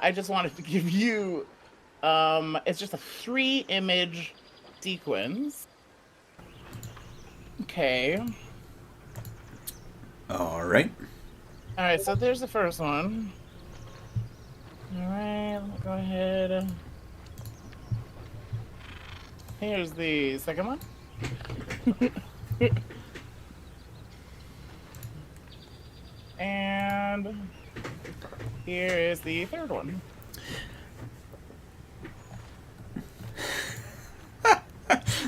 I just wanted to give you, it's just a 3-image sequence. Okay. All right. All right, so there's the first one. All right, let me go ahead. Here's the second one. And here is the third one.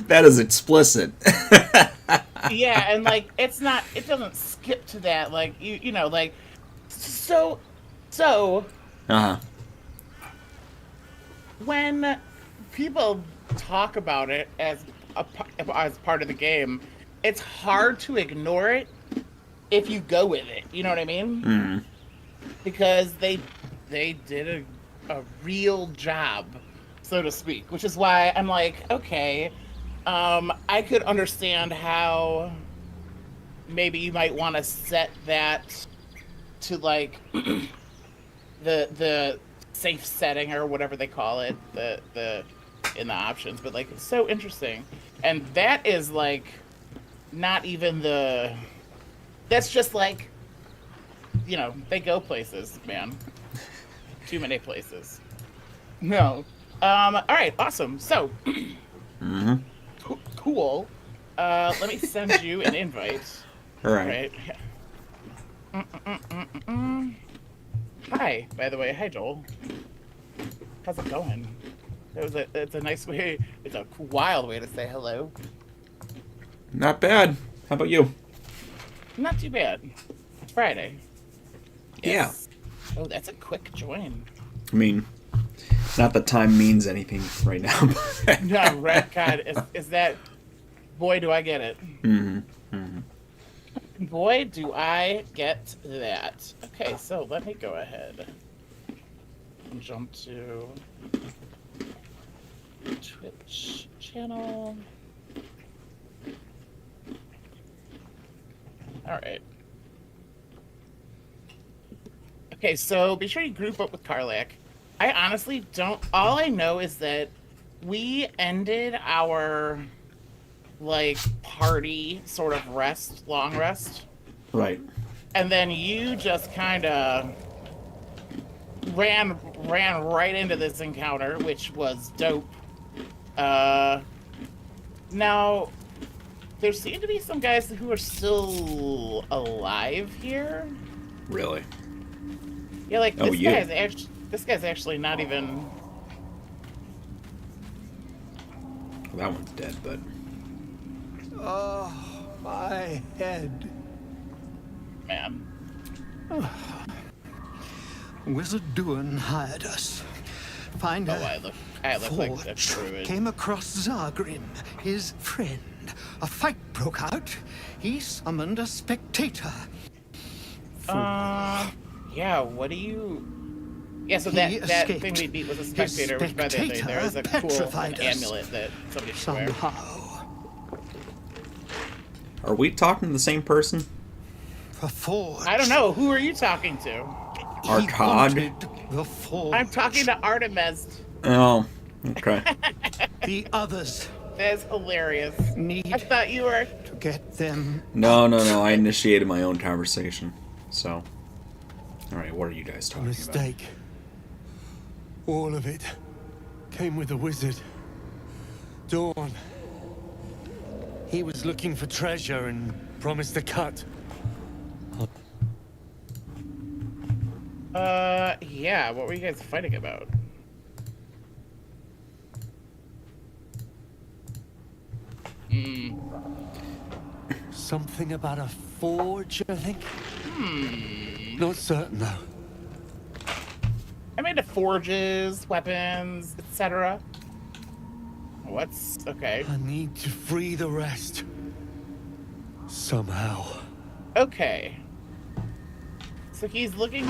That is explicit. Yeah, and like it doesn't skip to that. Like like so so Uh-huh. when people talk about it as part of the game, it's hard to ignore it if you go with it. You know what I mean? Mm-hmm. Because they did a real job, so to speak, which is why I'm like, okay, I could understand how maybe you might want to set that to like the safe setting or whatever they call it, the in the options, but like it's so interesting. And that is like not even that's just like, they go places, man. Too many places. No. All right, awesome. So, Mm-hmm. cool. Let me send you an invite. All right. Right. Mm-mm-mm-mm-mm. Hi, by the way. Hi, Joel. How's it going? It's a nice way. It's a wild way to say hello. Not bad. How about you? Not too bad. It's Friday. Yeah. Yes. Oh, that's a quick join. I mean, not that time means anything right now. But No, right? God, is that? Boy, do I get it. mm-hmm. Mm-hmm. Boy, do I get that. Okay, so let me go ahead and jump to Twitch channel. All right. Okay, so be sure you group up with Karlak. I honestly don't. All I know is that we ended our like party sort of long rest, Right. and then you just kind of ran right into this encounter, which was dope. Uh, Now there seem to be some guys who are still alive here. Really. Yeah, like Oh, yeah. this guy's actually not even. Well, that one's dead, but Oh, my head. Man. Wizard Duan hired us. Find Oh, a I look like a forge. druid. Came across Zargrim, his friend. A fight broke out. He summoned a spectator. Yeah, what do you... Yeah, so that escaped. thing we beat was a His spectator, which by the way, there is a cool petrified us. amulet that somebody should wear. Somehow. are we talking to the same person? The forge. I don't know, who are you talking to? Our He Todd? wanted the forge. I'm talking to Artemis. Oh, okay. The others That's hilarious. need I thought you were... to get them. No. I initiated my own conversation. So, all right. What are you guys A talking about? mistake. All of it came with the wizard. Dawn. He was looking for treasure and promised a cut. Yeah, what were you guys fighting about? Something about a forge, I think. Not certain though. I made forges, weapons, etc. What's... okay. I need to free the rest. Somehow. Okay. So he's looking...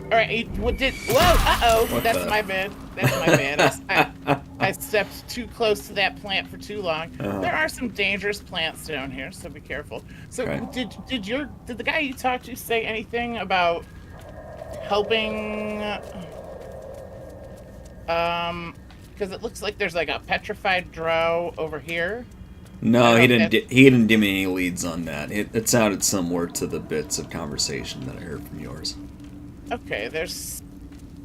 Alright, what did... Whoa! Uh-oh! What That's the- my bad. That's my bad. I stepped too close to that plant for too long. There are some dangerous plants down here, so be careful. So Okay. did the guy you talked to say anything about helping Because it looks like there's like a petrified drow over here. No, he didn't. He didn't give me any leads on that. It sounded similar to the bits of conversation that I heard from yours. Okay, there's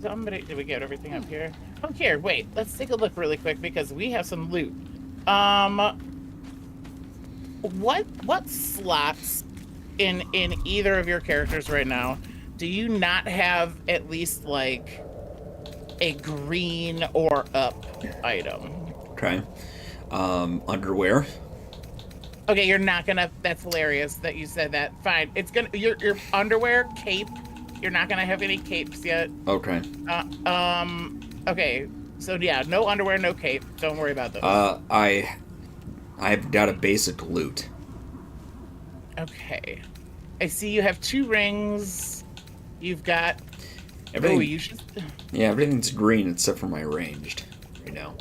somebody. Did we get everything up here? Oh, here. Wait. Let's take a look really quick because we have some loot. What slots in either of your characters right now do you not have at least like a green or up item? Okay. Underwear. Okay, you're not gonna. That's hilarious that you said that. Fine, it's gonna. Your underwear, cape. You're not gonna have any capes yet. Okay. Okay. So yeah, no underwear, no cape. Don't worry about those. I've got a basic loot. Okay. I see you have 2 rings. You've got. Everything. Oh, you should. Yeah, everything's green except for my ranged right now.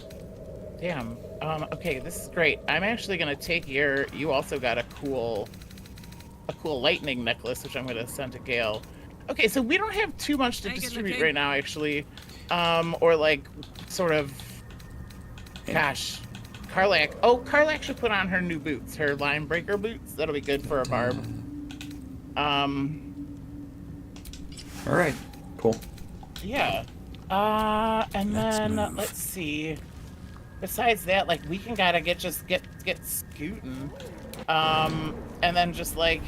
Damn. Okay, this is great. I'm actually gonna take your. You also got a cool lightning necklace, which I'm gonna send to Gale. Okay, so we don't have too much to distribute right now, actually. Or like, sort of. Gosh, Karlak. Oh, Karlak should put on her new boots, her line breaker boots. That'll be good for a barb. All right. Cool. Yeah. And then let's see. Besides that, like we can gotta get scooting. And then just like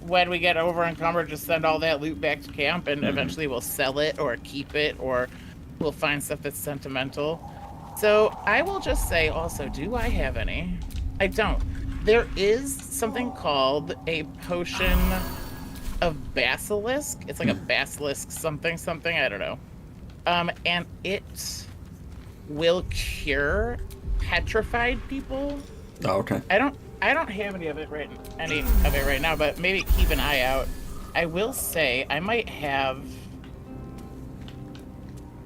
when we get over encumbered, just send all that loot back to camp, and eventually we'll sell it or keep it, or we'll find stuff that's sentimental. So I will just say also, do I have any? I don't. There is something called a potion of basilisk. It's like a basilisk something, I don't know. And it will cure petrified people. Oh, okay. I don't have any of it right now, but maybe keep an eye out. I will say I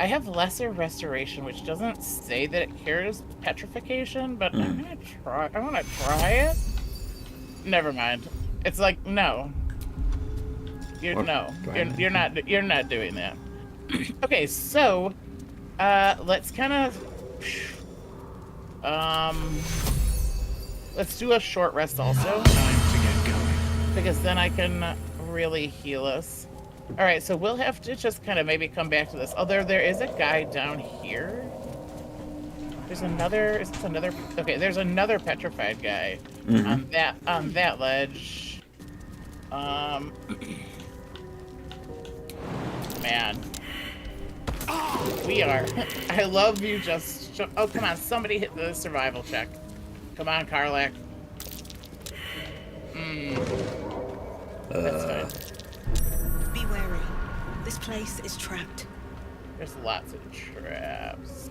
have lesser restoration, which doesn't say that it cures petrification, but I'm gonna try. I want to try it. Never mind. It's like no. You're not doing that. Okay, so let's kind of let's do a short rest also. Time to get going. Because then I can really heal us. All right, so we'll have to just kind of maybe come back to this. Although there is a guy down here. There's another. Is this another? Okay, there's another petrified guy on that ledge. Man, we are. I love you. Oh, come on! Somebody hit the survival check. Come on, Karlak. That's fine. Be wary. This place is trapped. There's lots of traps.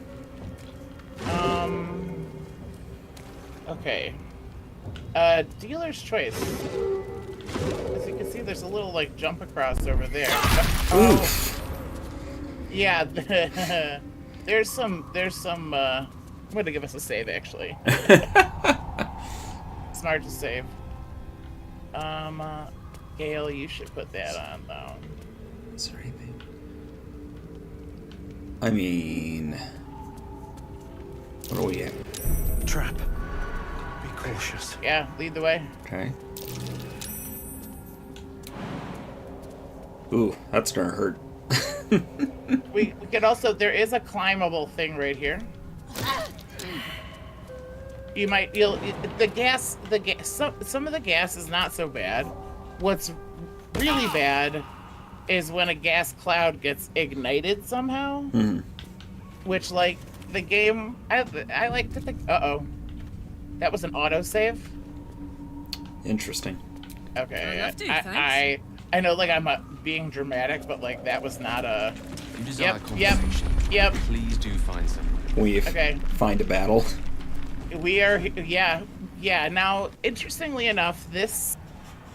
Okay. Dealer's choice. As you can see, there's a little like jump across over there. Oof. Yeah. There's some. I'm gonna give us a save actually. Smart to save. Gale, you should put that on though. Is there anything? I mean, what do we have? Trap. Be cautious. Yeah, lead the way. Okay. Ooh, that's gonna hurt. We could also. There is a climbable thing right here. The gas. Some of the gas is not so bad. What's really bad is when a gas cloud gets ignited somehow. Which, like, the game, I like to think. That was an autosave. Interesting. Okay, I know, like, I'm being dramatic, but like that was not a. You desire Yep. Please do find someone. We find a battle. We are, yeah. Now, interestingly enough, this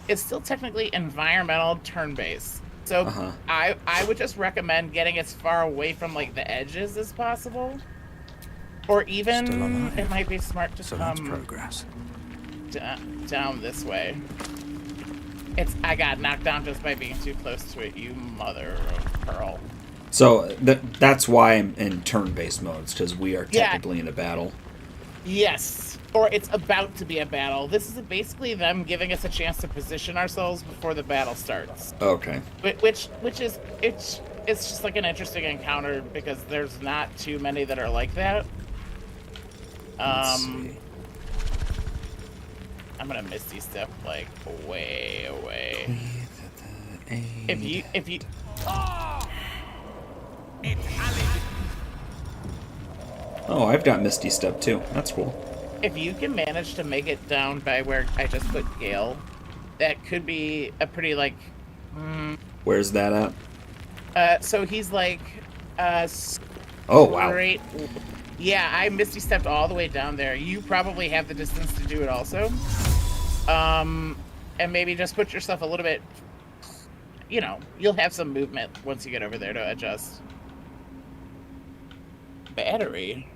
is still technically environmental turn-based. So I would just recommend getting as far away from like the edges as possible, or even it might be smart to come progress. Down this way. I got knocked down just by being too close to it. You mother of pearl. So that's why I'm in turn-based modes, because we are technically in a battle. Yes, or it's about to be a battle. This is basically them giving us a chance to position ourselves before the battle starts. Okay. Which is it's just like an interesting encounter because there's not too many that are like that. Let's see. I'm gonna Misty Step like way away. If you. Oh, I've got Misty Step too. That's cool. If you can manage to make it down by where I just put Gale, that could be a pretty like. Where's that at? So he's like. Oh wow. Straight. Yeah, I Misty Stepped all the way down there. You probably have the distance to do it also. And maybe just put yourself a little bit. You know, you'll have some movement once you get over there to adjust. Battery.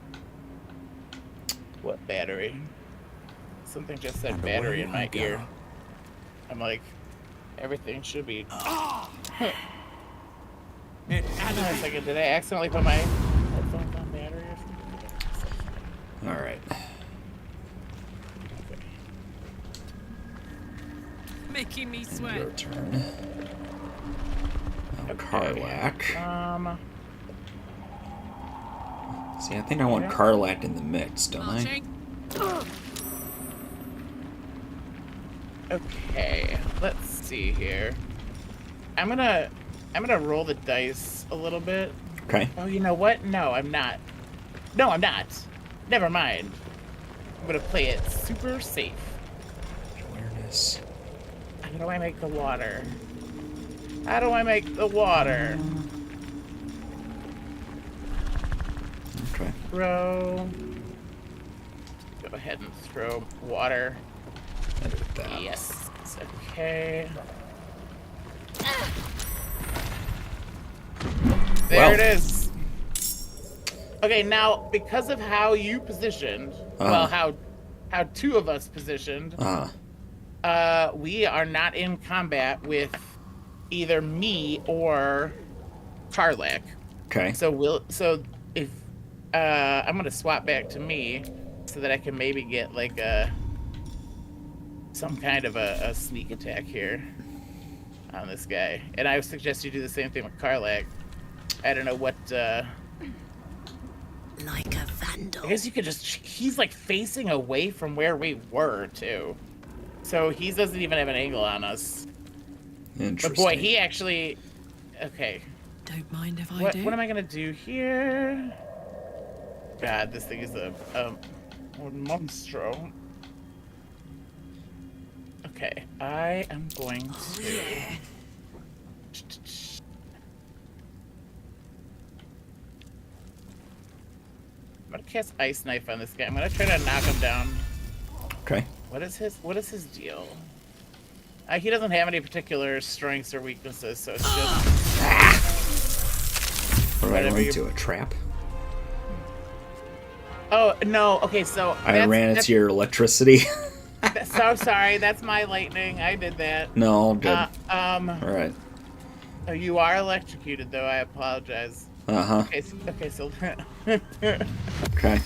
What battery? Something just said battery in my ear. I'm like, everything should be. Hang on a second, did I accidentally put my headphones on battery or something? All right. Making me sweat. Your turn. Now Karlak. See, I think I want Karlak in the mix, don't I? Okay, let's see here. I'm gonna roll the dice a little bit. Okay. Oh, you know what? No, I'm not. No, I'm not. Never mind. I'm gonna play it super safe. Awareness. How do I make the water? How do I make the water? Okay. Throw. Go ahead and throw water. Edit that. Yes. Okay. There it is. Okay, now because of how you positioned, well, how two of us positioned, we are not in combat with either me or Karlak. Okay. So if I'm gonna swap back to me so that I can maybe get like some kind of a sneak attack here on this guy. And I would suggest you do the same thing with Karlak. I don't know what Like a vandal. I guess you could just he's like facing away from where we were too. So he doesn't even have an angle on us. Interesting. But boy, he actually okay. Don't mind if I do. What am I gonna do here? God, this thing is a monstro. Okay, I am going to. I'm gonna cast Ice Knife on this guy. I'm gonna try to knock him down. Okay. What is his deal? He doesn't have any particular strengths or weaknesses, so it's just. What did I run into? A trap? Oh no! Okay, so I ran into your electricity. So sorry, that's my lightning. I did that. No, good. All right. Oh, you are electrocuted, though. I apologize. Okay, so Okay.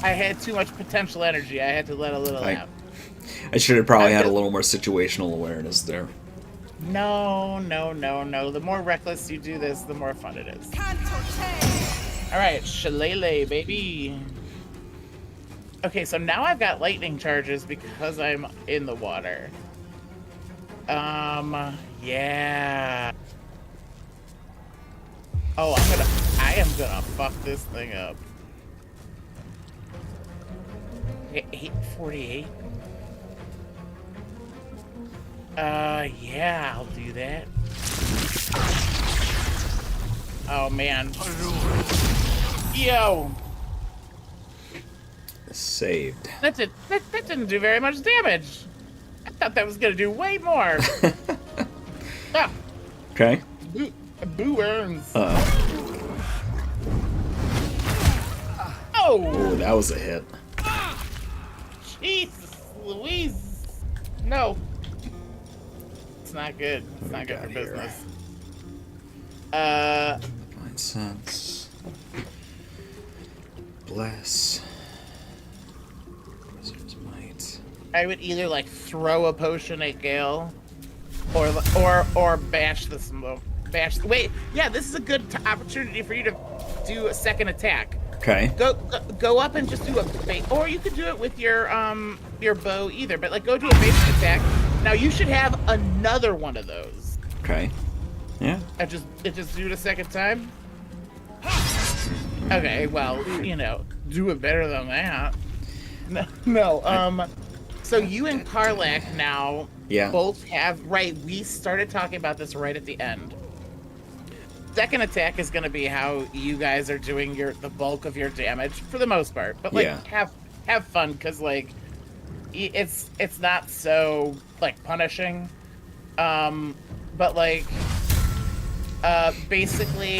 I had too much potential energy. I had to let a little out. I should have probably had a little more situational awareness there. No. The more reckless you do this, the more fun it is. All right, shillelagh, baby. Okay, so now I've got lightning charges because I'm in the water. Yeah. Oh, I am gonna fuck this thing up. 848. Yeah, I'll do that. Oh man. Yo. Saved. That didn't do very much damage. I thought that was gonna do way more. Ah, Okay. boo earns. Oh, Oh, that was a hit. Jesus, Louise. No. It's not good. It's not good for got here? business. Divine sense. Bless. Wizard's might. I would either like throw a potion at Gale, or bash the smoke. Wait, yeah, this is a good opportunity for you to do a second attack. Okay. Go up and just do a base, or you could do it with your bow either. But like, go do a basic attack. Now you should have another one of those. Okay. Yeah. I just do it a second time. Okay, well, do it better than that. No. So you and Karlach now both have, right, we started talking about this right at the end. Second attack is going to be how you guys are doing the bulk of your damage for the most part. But like, have fun, because like, it's not so like punishing. But like, basically,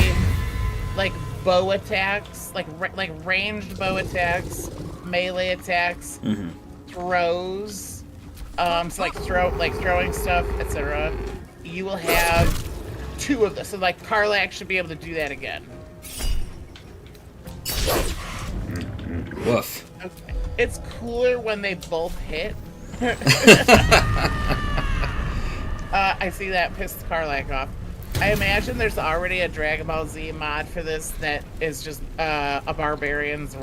like bow attacks, like ranged bow attacks, melee attacks, throws, so like throwing stuff, etc. You will have 2 of this. So like, Karlach should be able to do that again. Woof. Okay. It's cooler when they both hit. I see that pissed Karlach off. I imagine there's already a Dragon Ball Z mod for this that is just a barbarian's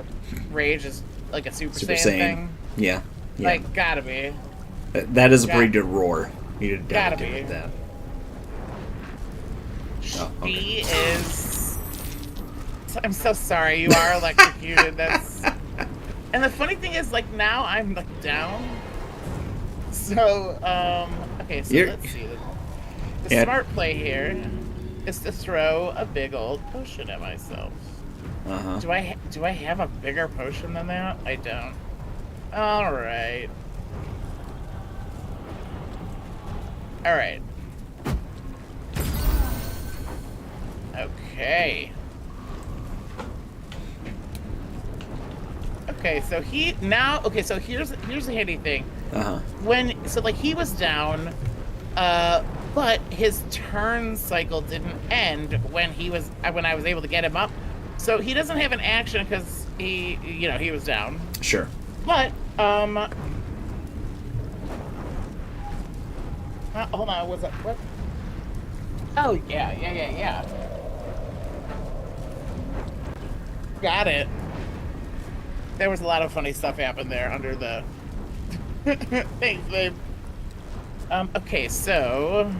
rage is like a Super Saiyan thing. Yeah. Like, gotta be. That is a pretty good roar. You gotta be. be. That. Oh, okay. She is. I'm so sorry. You are electrocuted. That's. And the funny thing is, like, now I'm like down. So, okay. So let's see. The smart play here is to throw a big old potion at myself. Do I have a bigger potion than that? I don't. All right. Okay. Okay, so so here's the handy thing. He was down, but his turn cycle didn't end when I was able to get him up. So he doesn't have an action because he was down. Sure. But hold on, was that what? Oh yeah. Got it. There was a lot of funny stuff happened there under the thanks, babe. Okay, so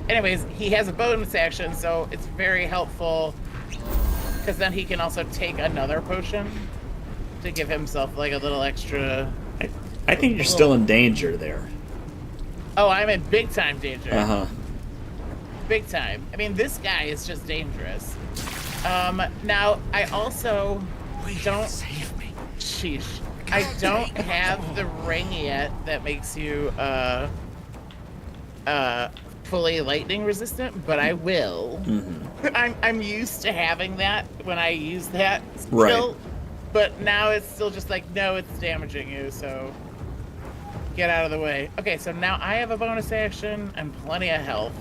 anyways, he has a bonus action, so it's very helpful because then he can also take another potion to give himself like a little extra. I think you're still in danger there. Oh, I'm in big time danger. Big time. I mean, this guy is just dangerous. Now I also don't. Save me. Sheesh. I don't have the ring yet that makes you fully lightning resistant, but I will. I'm used to having that when I use that skill, right. But now it's still just like, no, it's damaging you, so get out of the way. Okay, so now I have a bonus action and plenty of health.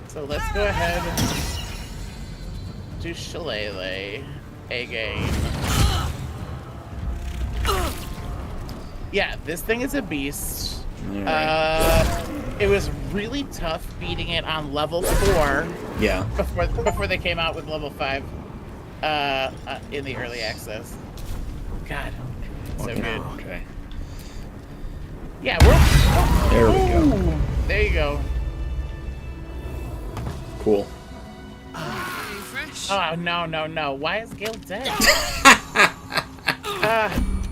So let's go ahead and do Shillelagh again. Yeah, this thing is a beast. Right. It was really tough beating it on level 4. Yeah. Before they came out with level 5 in the early access. God, so good. Okay. Yeah, we're. There we go. There you go. Cool. Oh no! Why is Gale dead?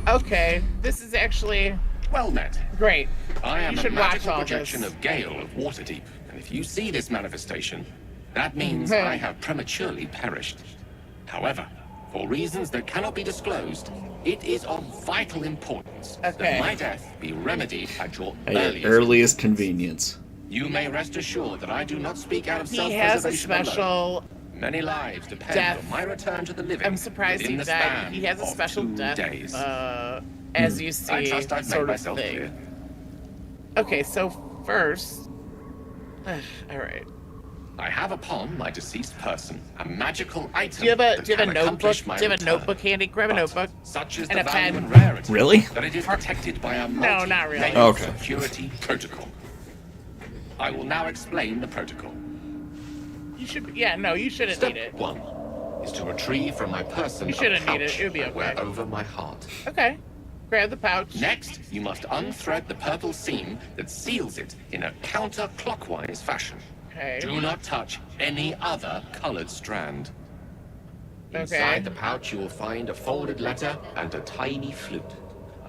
Okay, this is actually Well met. great. I am You a should watch magical all projection this. of Gale of Waterdeep, and if you see this manifestation, that means I have prematurely perished. However, for reasons that cannot be disclosed, it is of vital importance Okay. that my death be remedied at your At your earliest. earliest convenience. You may rest assured that I do not speak out of He self-preservation has a alone. special. Many lives depend death. on my return to the living. I'm surprised within he the died. span He has a of special 2 death. days. As you see, I trust I've made sort of myself thing. clear. Okay, so first, all right. I have upon my deceased person a magical item. Do you have that a can notebook? accomplish Do my you have a return. notebook handy? Grab a But notebook. Such is and the a value pen. and rarity. Really? That it is protected by a No, not really. multi-layered Okay. security protocol. I will now explain the protocol. You should. Yeah, no, you shouldn't Step need it. 1 is to retrieve from my person You shouldn't a need it. pouch It would be I wear okay. over my heart. Okay. Grab the pouch. Next, you must unthread the purple seam that seals it in a counterclockwise fashion. Okay. Do not touch any other colored strand. Okay. Inside the pouch, you will find a folded letter and a tiny flute.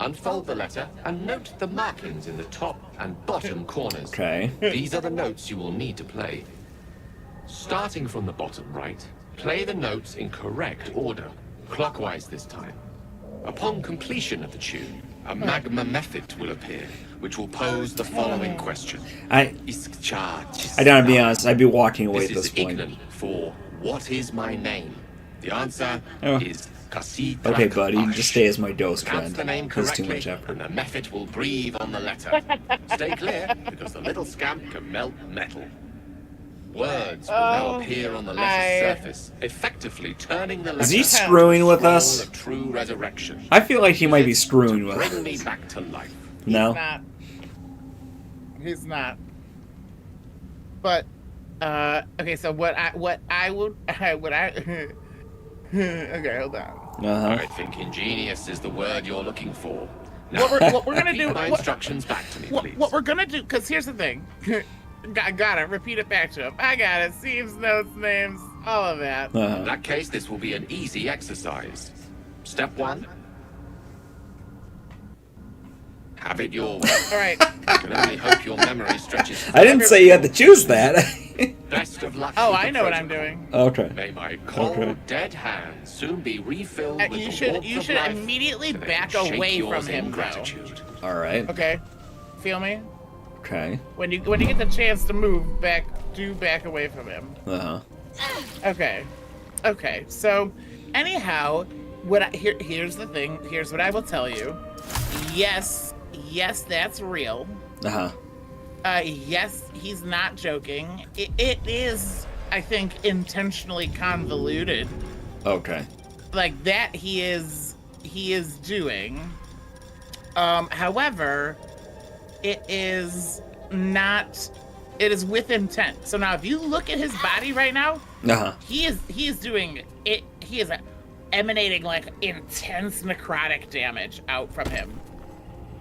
Unfold the letter and note the markings in the top and bottom corners. Okay. These are the notes you will need to play. Starting from the bottom right, play the notes in correct order, clockwise this time. Upon completion of the tune, a magma method will appear, which will pose the following question. I gotta be honest, I'd be walking away This at this is point. Ignan for what is my name? The answer Oh. is Kasi. Okay, buddy, you just stay as my dose Pronounce friend. the name That's too correctly, much effort. and the method will breathe on the letter. Stay clear, because the little scamp can melt metal. Words will now appear on the letter's surface, effectively turning the letter Is he screwing with into a us? scroll of true resurrection. I feel like he might be screwing with Bring us. me back to life. No? Not. He's not. But okay, so what I would okay, hold on. Uh-huh. I think ingenious is the word you're looking for. What we're gonna Repeat do? my What, instructions back to me, please. what we're gonna do? Because here's the thing. Got it. Repeat it back to him. I got it. Seams, notes, names, all of that. In Uh-huh. that case, this will be an easy exercise. Step 1. Have it your way. All right. I can only hope your memory stretches. I didn't say you had to choose that. Best of luck. Oh, with the I know what I'm protocol. doing. Okay. May my cold, Okay. dead hands soon be refilled with You the should warmth of should life, immediately so they back can shake away yours from in him, though. gratitude. All right. Okay. Feel me? Okay. When you get the chance to move back, do back away from him. Uh-huh. Okay. Okay. So, anyhow, here's the thing. Here's what I will tell you. Yes, that's real. Uh-huh. Yes, he's not joking. It is, I think, intentionally convoluted. Okay. Like that he is doing. However, it is not. It is with intent. So now, if you look at his body right now, Uh-huh. he is doing it. He is emanating like intense necrotic damage out from him.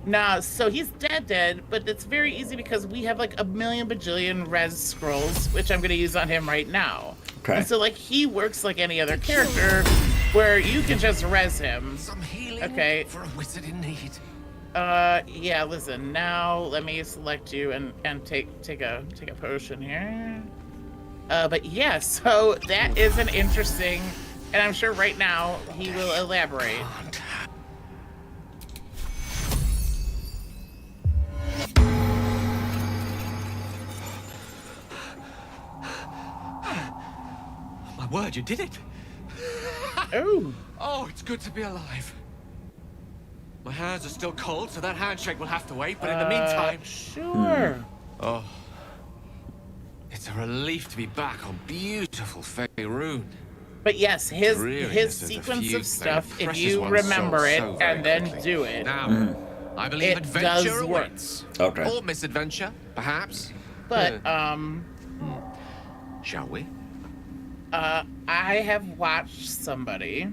Nah, so he's dead, but it's very easy because we have like a million bajillion res scrolls, which I'm gonna use on him right now. Okay. And so like he works like any other character, where you can just res him. Some healing Okay. for a wizard in need. Yeah. Listen, now let me select you and take a potion here. But yeah, so that is an interesting, and I'm sure right now he will elaborate. My word, you did it! Oh. Oh, it's good to be alive. My hands are still cold, so that handshake will have to wait, but in the meantime... Sure. Oh. It's a relief to be back on beautiful Faerun. But yes, his Dreariness of the sequence feud of stuff, thing if presses you one's remember soul it so very and then quickly. do it, Now, I believe it adventure does work. awaits. Okay. Or misadventure, perhaps. but Shall we? I have watched somebody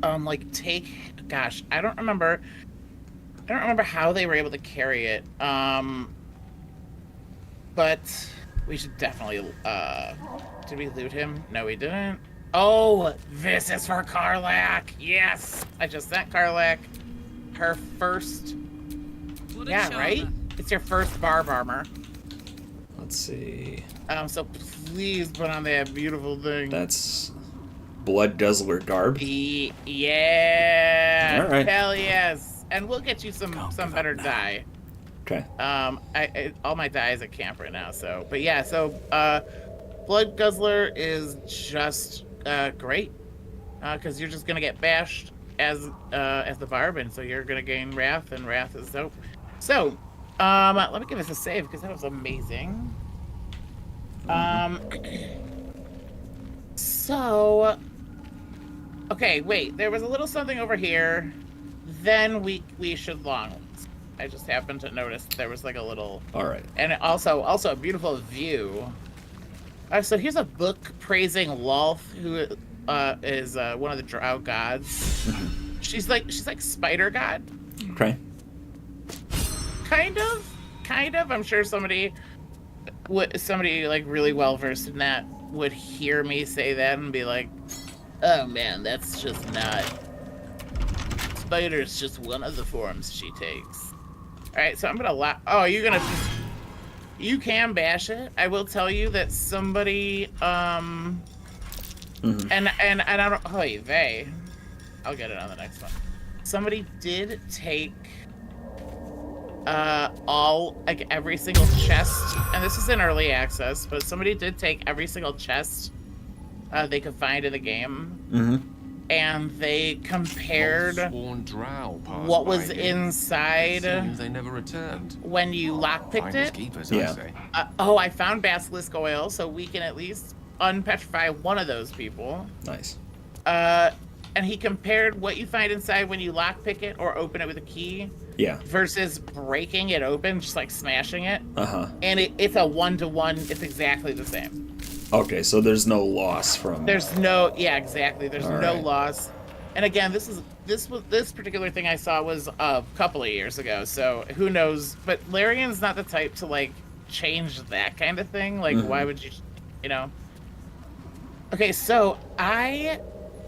like take, gosh, I don't remember how they were able to carry it. But we should definitely did we loot him? No, we didn't. Oh, this is for Karlak. Yes, I just sent Karlak her first. What a Yeah, charmer. right. It's your first barb armor. Let's see. So please put on that beautiful thing. That's Blood Guzzler garb. Yeah. All right. Hell yes. And we'll get you some better dye. Okay. All my dye is at camp right now. So, but yeah. So, Blood Guzzler is just great because you're just gonna get bashed as the barb, and so you're gonna gain wrath, and wrath is dope. So, let me give us a save because that was amazing. So, okay, wait. There was a little something over here. Then we should long. I just happened to notice there was like a little. All right. And also a beautiful view. So here's a book praising Lolth, who is one of the drow gods. she's like spider god. Okay. Kind of. I'm sure somebody like really well versed in that would hear me say that and be like, "Oh man, that's just not. Spider's just one of the forms she takes." All right, so I'm gonna oh, you're gonna just. You can bash it. I will tell you that somebody and I don't. Oh, they. I'll get it on the next one. Somebody did take every single chest, and this is in early access, but somebody did take every single chest they could find in the game, and they compared what was inside. They never returned. When you lockpicked it. Keepers, Yeah. I found basilisk oil, so we can at least unpetrify one of those people. Nice. And he compared what you find inside when you lockpick it or open it with a key. Yeah. Versus breaking it open, just like smashing it. And it's a 1-to-1. It's exactly the same. Okay, so there's no loss from. There's no. Yeah, exactly. There's All no right. loss. And again, this particular thing I saw was a couple of years ago. So who knows? But Larian's not the type to like change that kind of thing. Like, why would you? You know. Okay, so I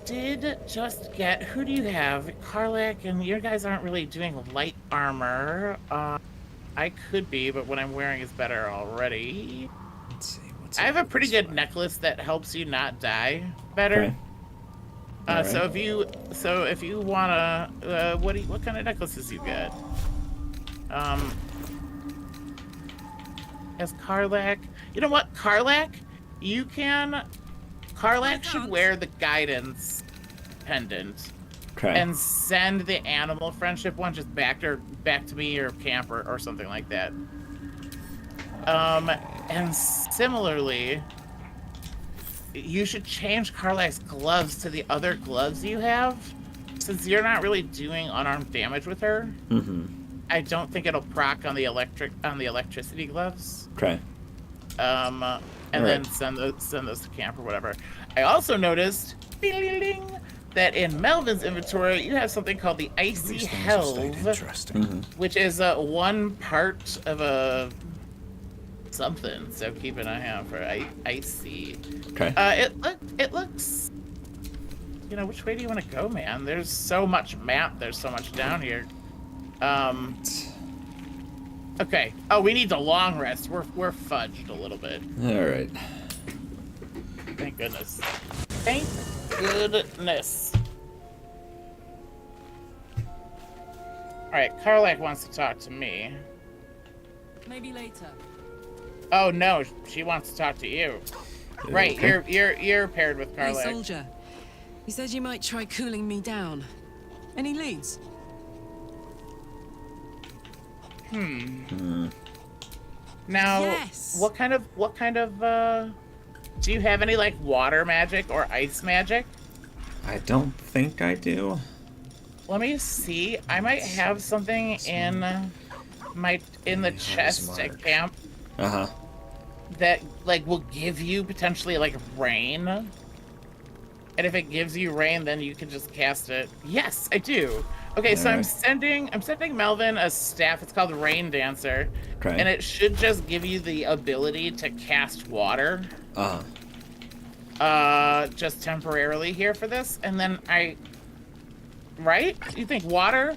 did just get. Who do you have? Karlak, and your guys aren't really doing light armor. I could be, but what I'm wearing is better already. Let's see. I have a pretty good necklace that helps you not die better. Okay. So if you wanna, what kind of necklaces you got? As Karlak, you know what, Karlak, Karlak should wear the guidance pendant. Okay. And send the animal friendship one just back to me or camp or something like that. And similarly, you should change Karlak's gloves to the other gloves you have, since you're not really doing unarmed damage with her. I don't think it'll proc on the electricity gloves. Okay. And then send those to camp or whatever. I also noticed that in Melvin's inventory, you have something called the Icy Helve, which is one part of a something. So keep an eye out for icy. Okay. It looks. You know, which way do you want to go, man? There's so much map. There's so much down here. Okay. Oh, we need the long rest. We're fudged a little bit. All right. Thank goodness. Thank goodness. Alright, Karlak wants to talk to me. Maybe later. Oh no, she wants to talk to you. Right, Okay. you're paired with Hey, Karlak. soldier. He says you might try cooling me down. Any leads? Now, Yes. what kind of do you have any like water magic or ice magic? I don't think I do. Let me see. I might have something in the chest at camp that like will give you potentially like rain. And if it gives you rain, then you can just cast it. Yes, I do. Okay, so I'm sending Melvin a staff. It's called Rain Dancer. Okay. And it should just give you the ability to cast water. Just temporarily here for this. And then right? You think water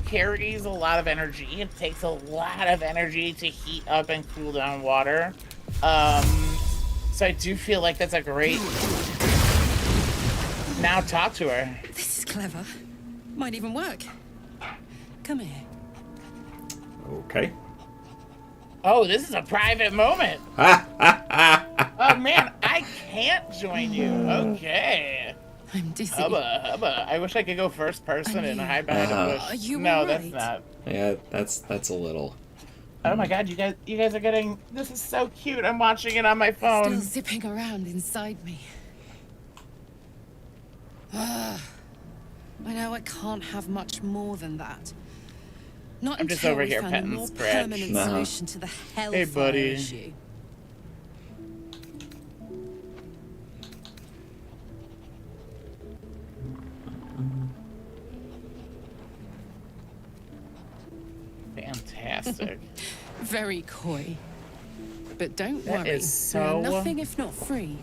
carries a lot of energy. It takes a lot of energy to heat up and cool down water. So I do feel like that's a great. Now talk to her. This is clever. Might even work. Come here. Okay. Oh, this is a private moment. Oh man, I can't join you. Okay. I'm dizzy. Hubba. I wish I could go first person and hide behind a bush. Are you no, all that's right? not. Yeah, that's a little. Oh my god, you guys are getting, this is so cute. I'm watching it on my phone. Still zipping around inside me. I know I can't have much more than that. Not I'm just until over we here found a petting more Scratch. permanent solution to the hellfire buddy. issue. Fantastic. Very coy. But don't That worry, is we are so- nothing if not free.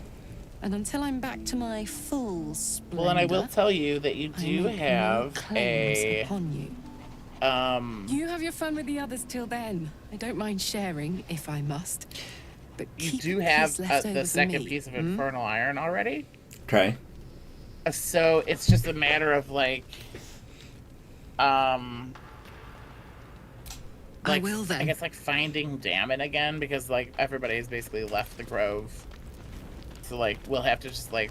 And until I'm back to my full splendor, Well, and I will tell you that you I do make no have claims a upon you. You have your fun with the others till then. I don't mind sharing if I must. But you keep do a have piece left over the for second me, piece of hmm? infernal iron already. Okay. So it's just a matter of like, I will then. I guess like finding Damon again, because like everybody's basically left the grove. So like we'll have to just like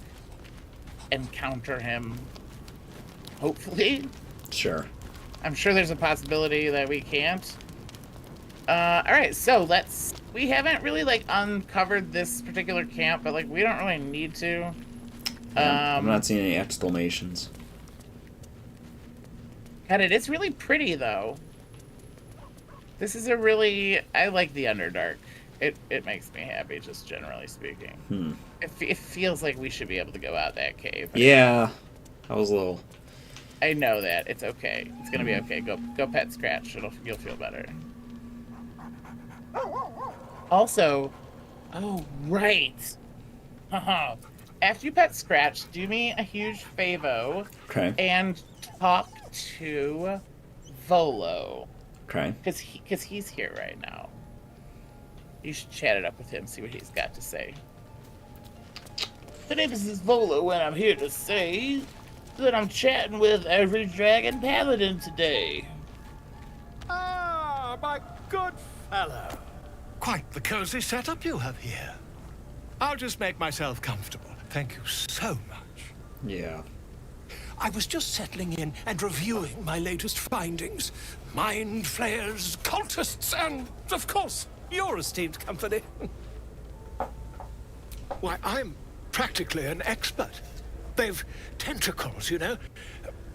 encounter him. Hopefully. Sure. I'm sure there's a possibility that we can't. All right, so we haven't really like uncovered this particular camp, but like we don't really need to. Yeah, I'm not seeing any exclamations. God, it is really pretty though. This is I like the Underdark. It makes me happy, just generally speaking. It feels like we should be able to go out that cave. Yeah, I was a little. I know that. It's okay. It's gonna be okay. Go pet Scratch. You'll feel better. Also, oh right. After you pet Scratch, do me a huge favor. Okay. And talk to Volo. Okay. Because he's here right now. You should chat it up with him, see what he's got to say. The name is Volo, and I'm here to say that I'm chatting with every dragon paladin today. Ah, my good fellow. Quite the cozy setup you have here. I'll just make myself comfortable. Thank you so much. Yeah. I was just settling in and reviewing my latest findings. Mind flayers, cultists, and, of course, your esteemed company. Why, I'm practically an expert. They've tentacles, you know.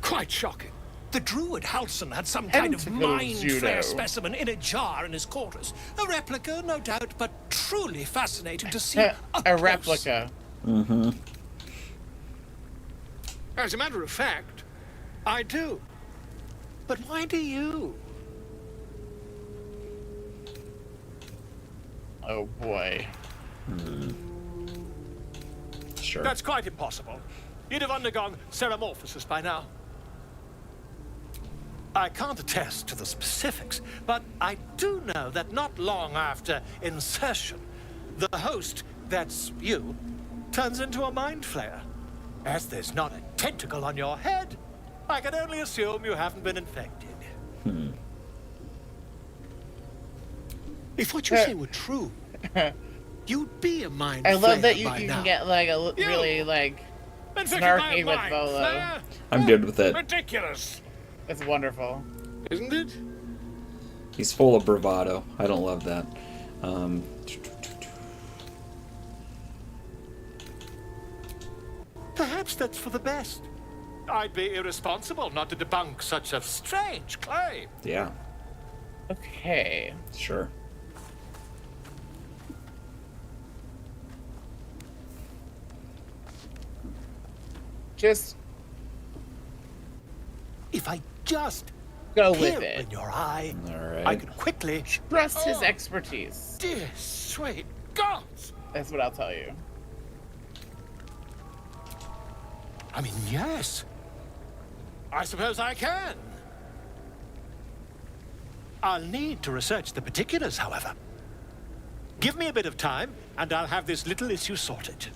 Quite shocking. The druid Halson had some kind of Tentacles, mind you flayer know. specimen in a jar in his quarters. A replica, no doubt, but truly fascinating to see up A close. replica. Mm-hmm. As a matter of fact, I do. But why do you? Oh boy. Sure. That's quite impossible. You'd have undergone ceramorphosis by now. I can't attest to the specifics, but I do know that not long after insertion, the host, that's you, turns into a mind flayer. As there's not a tentacle on your head, I can only assume you haven't been infected. If what you say were true, you'd be a mind I flayer love that you by can now. get like a really like snarky with Volo. I'm good with it. Ridiculous, It's wonderful. isn't it? He's full of bravado. I don't love that. Perhaps that's for the best. I'd be irresponsible not to debunk such a strange claim. Yeah. Okay. Sure. Just If I just go with peer it. in your eye, All right. I could quickly. Trust his Oh, expertise. Dear sweet gods! That's what I'll tell you. I mean, yes. I suppose I can. I'll need to research the particulars, however. Give me a bit of time, and I'll have this little issue sorted.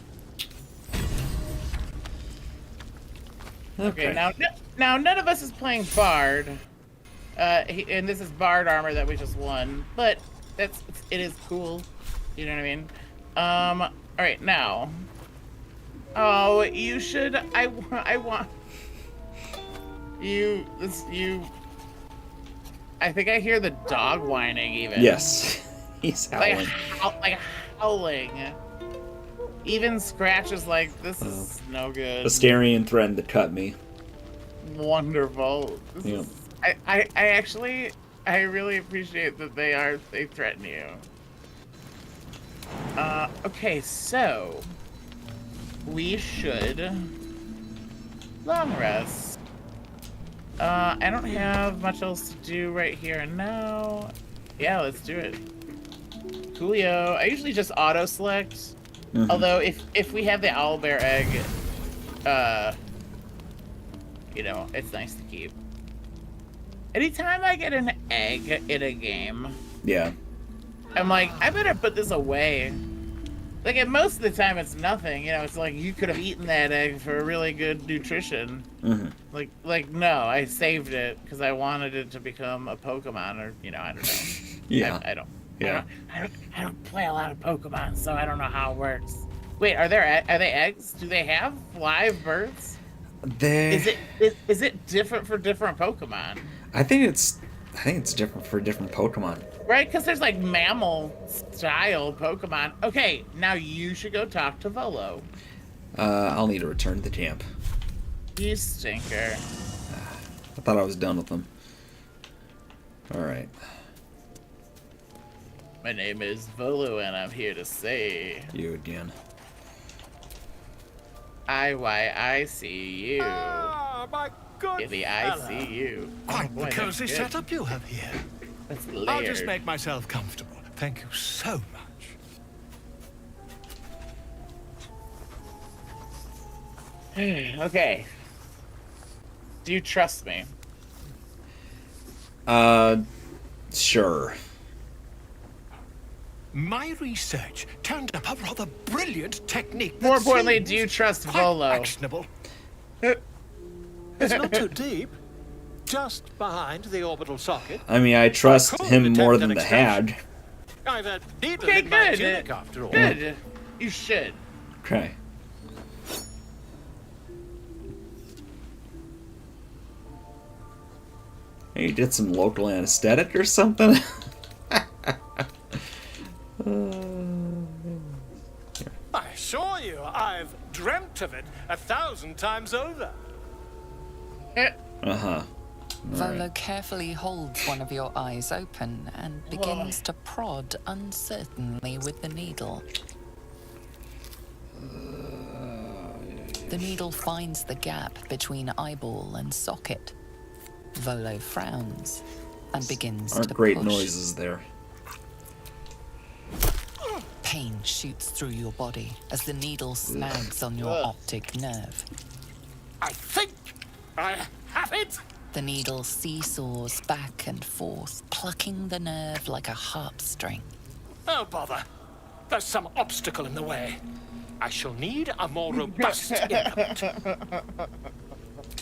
Okay, now none of us is playing Bard, and this is Bard armor that we just won, but it is cool. You know what I mean? All right, now. Oh, you should. I want you. I think I hear the dog whining even. Yes. He's howling. Like howling. Even Scratch is like, this is no good. Astarion threatened to cut me. Wonderful. Yep. I actually, I really appreciate that they threaten you. Okay, so we should long rest. I don't have much else to do right here and now. Yeah, let's do it. Coolio. I usually just auto select. Mm-hmm. Although if we have the owlbear egg, you know, it's nice to keep. Anytime I get an egg in a game, yeah, I'm like, I better put this away. Like, and most of the time it's nothing, you know, it's like you could have eaten that egg for really good nutrition. Mm-hmm. Like no, I saved it because I wanted it to become a Pokemon, or, you know, I don't know. Yeah. I don't. Yeah. I don't play a lot of Pokemon, so I don't know how it works. Wait, are they eggs? Do they have live births? Is it different for different Pokemon? I think it's different for different Pokemon. Right, because there's like mammal-style Pokemon. Okay, now you should go talk to Volo. I'll need to return to the camp. You stinker. I thought I was done with them. All right. My name is Volo, and I'm here to say... You again. I see you. Ah, my good In the fella. ICU. Quite boy, the cozy that's good. setup you have here. That's I'll just layered. make myself comfortable. Thank you so much. Okay. Do you trust me? Sure. My research turned up a rather brilliant technique. More that importantly, seems do you trust quite Volo? actionable. It's not too deep. Just behind the orbital socket. I mean, I trust could him more attempt than an the extraction. Hag. I've a needle Okay, in my good. tunic after all. Good. You should. Okay. Hey, you did some local anesthetic or something? I assure you, I've dreamt of it 1,000 times over. Uh-huh. Volo carefully holds one of your eyes open and begins to prod uncertainly with the needle. The needle finds the gap between eyeball and socket. Volo frowns and begins Aren't to great push. noises there. Pain shoots through your body as the needle snags on your optic nerve. I think I have it. The needle seesaws back and forth, plucking the nerve like a harp string. Oh, bother. There's some obstacle in the way. I shall need a more robust implement.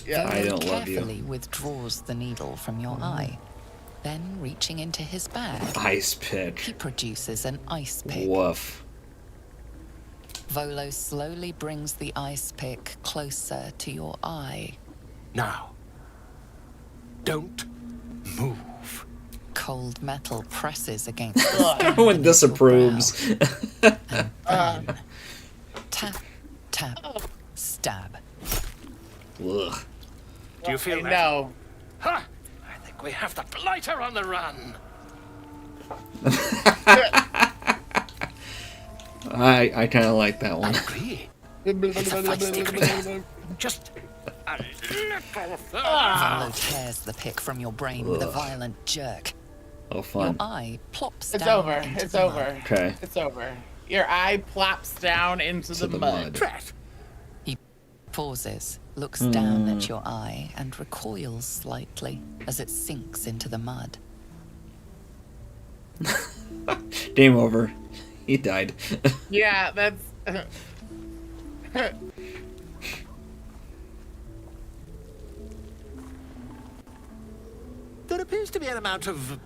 I don't love carefully you. withdraws the needle from your eye. Then, reaching into his bag, Ice he pick. produces an ice pick. Woof. Volo slowly brings the ice pick closer to your eye. Now, don't move. Cold metal presses against the skin Everyone beneath your disapproves. brow. And then, tap, tap, stab. Ugh. Do you feel that? No. Ha! I think we have the blighter on the run. I kind of like that I one. agree. It's a feisty creature. Just a little further. Volo tears the pick from your brain with a violent jerk. Oh, Your fun. eye plops It's down over. into It's the over. mud. Okay. It's over. Your eye plops down into To the the mud. mud. Drat. He pauses, looks down at your eye, and recoils slightly as it sinks into the mud. Game over. He died. Yeah, that's... There appears to be an amount of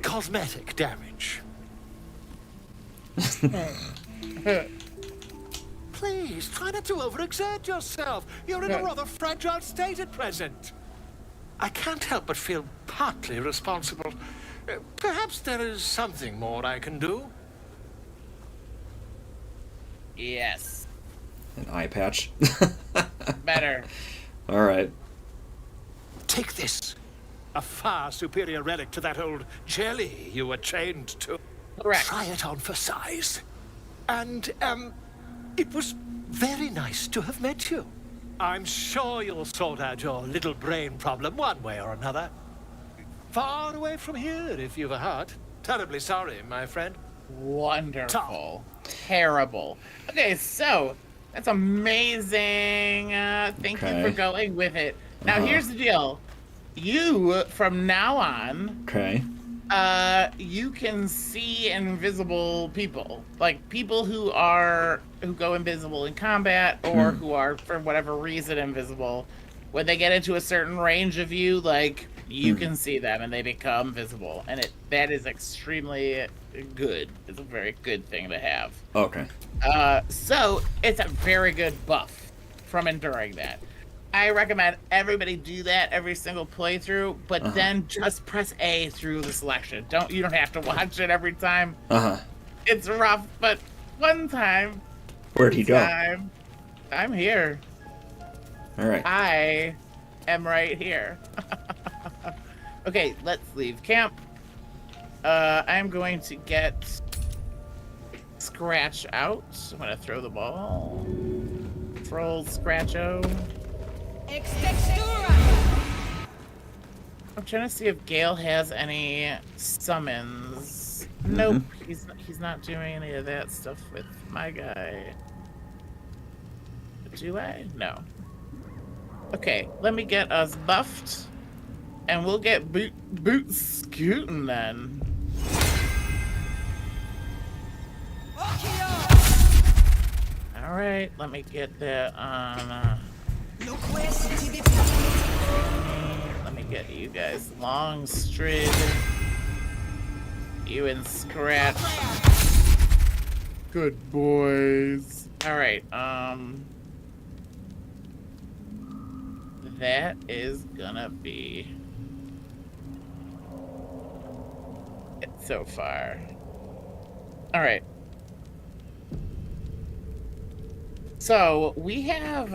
cosmetic damage. Please, try not to overexert yourself. You're in a rather fragile state at present. I can't help but feel partly responsible. Perhaps there is something more I can do. Yes. An eye patch. Better. All right. Take this. A far superior relic to that old jelly you were chained to. Correct. Try it on for size. And, it was very nice to have met you. I'm sure you'll sort out your little brain problem one way or another. Far away from here, if you've a heart. Terribly sorry, my friend. Wonderful. Terrible. Okay, so that's amazing. Thank you for going with it. Now, here's the deal. You, from now on, you can see invisible people, like people who go invisible in combat, or who are for whatever reason invisible. When they get into a certain range of you, like you can see them and they become visible, and that is extremely good. It's a very good thing to have. Okay. So it's a very good buff from enduring that. I recommend everybody do that every single playthrough, but then just press A through the selection. You don't have to watch it every time. It's rough, but one time. Where'd he go? I'm here. All right. I am right here. Okay, let's leave camp. I'm going to get Scratch out. I'm gonna throw the ball. Troll Scratcho. I'm trying to see if Gale has any summons. Nope, he's not doing any of that stuff with my guy. Do I? No. Okay, let me get us buffed, and we'll get boot scooting then. All right, let me get that on. Let me get you guys Longstrid. You and Scratch. Good boys. All right. That is gonna be it so far. All right. So we have,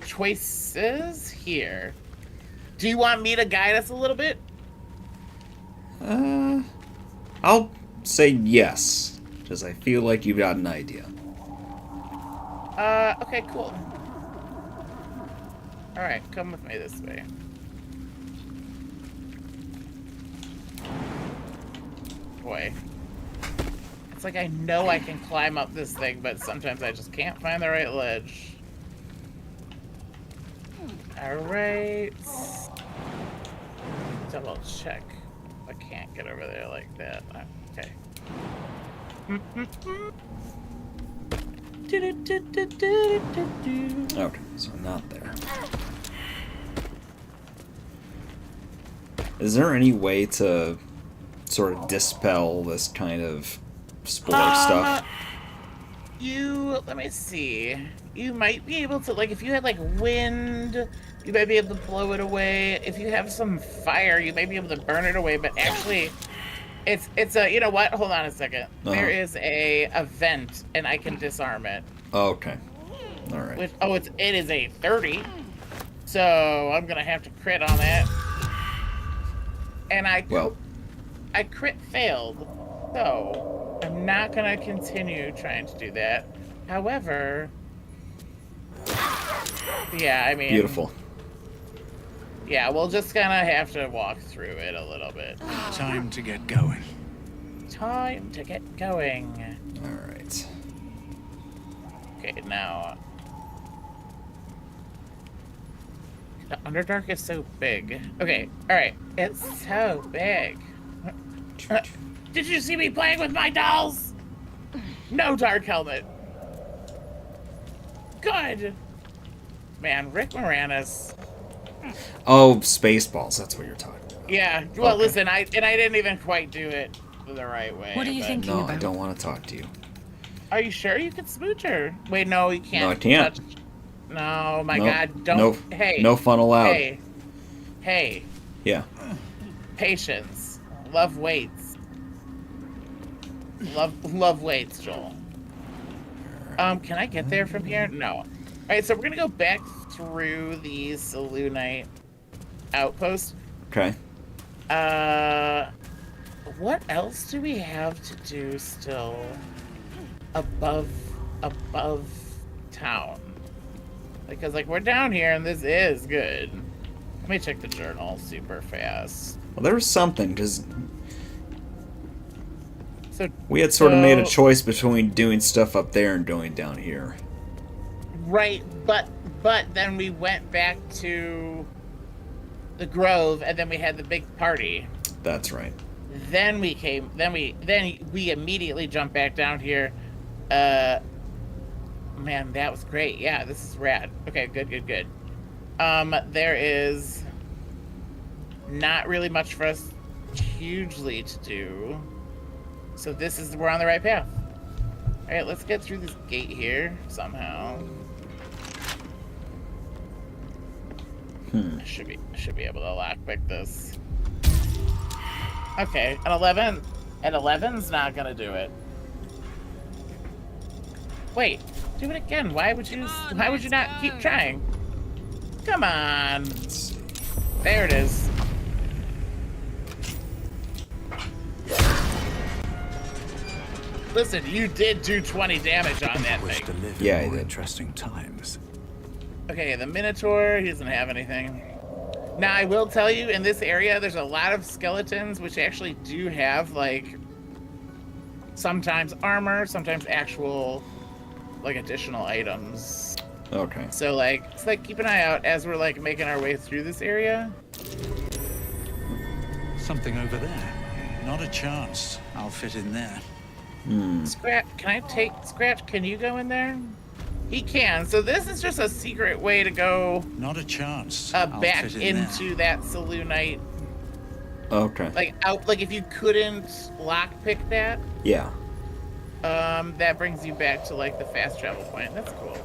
choices here. Do you want me to guide us a little bit? I'll say yes, because I feel like you've got an idea. Okay, cool. All right, come with me this way. Boy. It's like I know I can climb up this thing, but sometimes I just can't find the right ledge. Alright. Double check. I can't get over there like that. Okay. Okay, so not there. Is there any way to sort of dispel this kind of spore stuff? Let me see. You might be able to, like, if you had, like, wind, you might be able to blow it away. If you have some fire, you might be able to burn it away, but actually, it's a, you know what? Hold on a second. There is a vent, and I can disarm it. Okay. All right. It is a 30, so I'm gonna have to crit on that. And I crit failed, so I'm not gonna continue trying to do that. However, yeah, I mean, beautiful. Yeah, we'll just kind of have to walk through it a little bit. Time to get going. Time to get going. All right. Okay, now the Underdark is so big. Okay, all right, it's so big. Did you see me playing with my dolls? No dark helmet. Good. Man, Rick Moranis. Oh, Spaceballs. That's what you're talking about. Yeah. Well, okay. Listen, I didn't even quite do it the right way. What are you thinking No, about? I don't want to talk to you. Are you sure you can smooch her? Wait, no, you can't. No, I can't. No, my Nope. God, don't. Nope. Hey. No fun allowed. Hey. Hey. Yeah. Patience. Love waits. Love waits, Joel. Can I get there from here? No. All right, so we're gonna go back through the Selûnite outpost. Okay. What else do we have to do still above town? Because like we're down here and this is good. Let me check the journal super fast. Well, there was something because so we had sort of made a choice between doing stuff up there and doing down here. Right, but then we went back to the Grove and then we had the big party. That's right. Then we immediately jumped back down here. Man, that was great. Yeah, this is rad. Okay, good. There is not really much for us hugely to do. So we're on the right path. All right, let's get through this gate here somehow. I should be able to lockpick this. Okay, an 11. An 11's not gonna do it. Wait, do it again. Why would you not keep trying? Come on. There it is. Listen, you did do 20 damage on that thing. Yeah, I did. Interesting times. Okay, the Minotaur, he doesn't have anything. Now, I will tell you, in this area, there's a lot of skeletons which actually do have, like, sometimes armor, sometimes actual, like, additional items. Okay. So, like, it's like, keep an eye out as we're, like, making our way through this area. Something over there. Not a chance. I'll fit in there. Scratch, Scratch, can you go in there? He can. So this is just a secret way to go. Not a chance. Back into that Selûnite. Okay. Like out. Like if you couldn't lockpick that. Yeah. That brings you back to like the fast travel point. That's cool.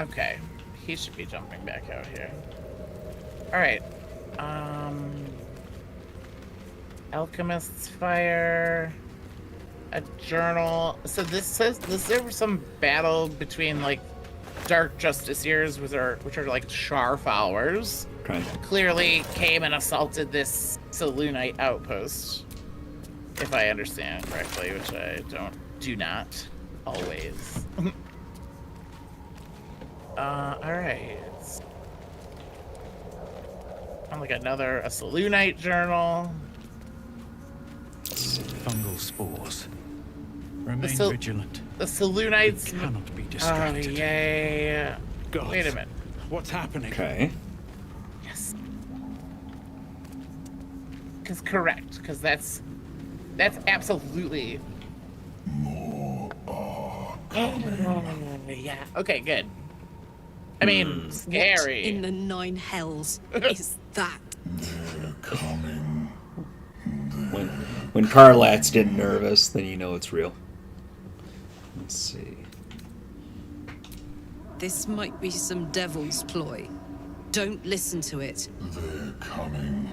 Okay. He should be jumping back out here. All right. Alchemist's Fire. A journal. So this says there was some battle between like dark justiciars, which are like Shar followers. Okay. Clearly came and assaulted this Selûnite outpost, if I understand correctly, which I do not always. All right. I'm like a Selûnite journal. Fungal spores. Remain vigilant. The Selûnites cannot be distracted. Oh, yeah. God. Wait a minute. What's happening? Okay. Yes. Because that's absolutely. Yeah. Okay. Good. I mean, scary. What in the 9 hells is that? They're coming. When Carlat's getting nervous, then you know it's real. Let's see. This might be some devil's ploy. Don't listen to it. They're coming.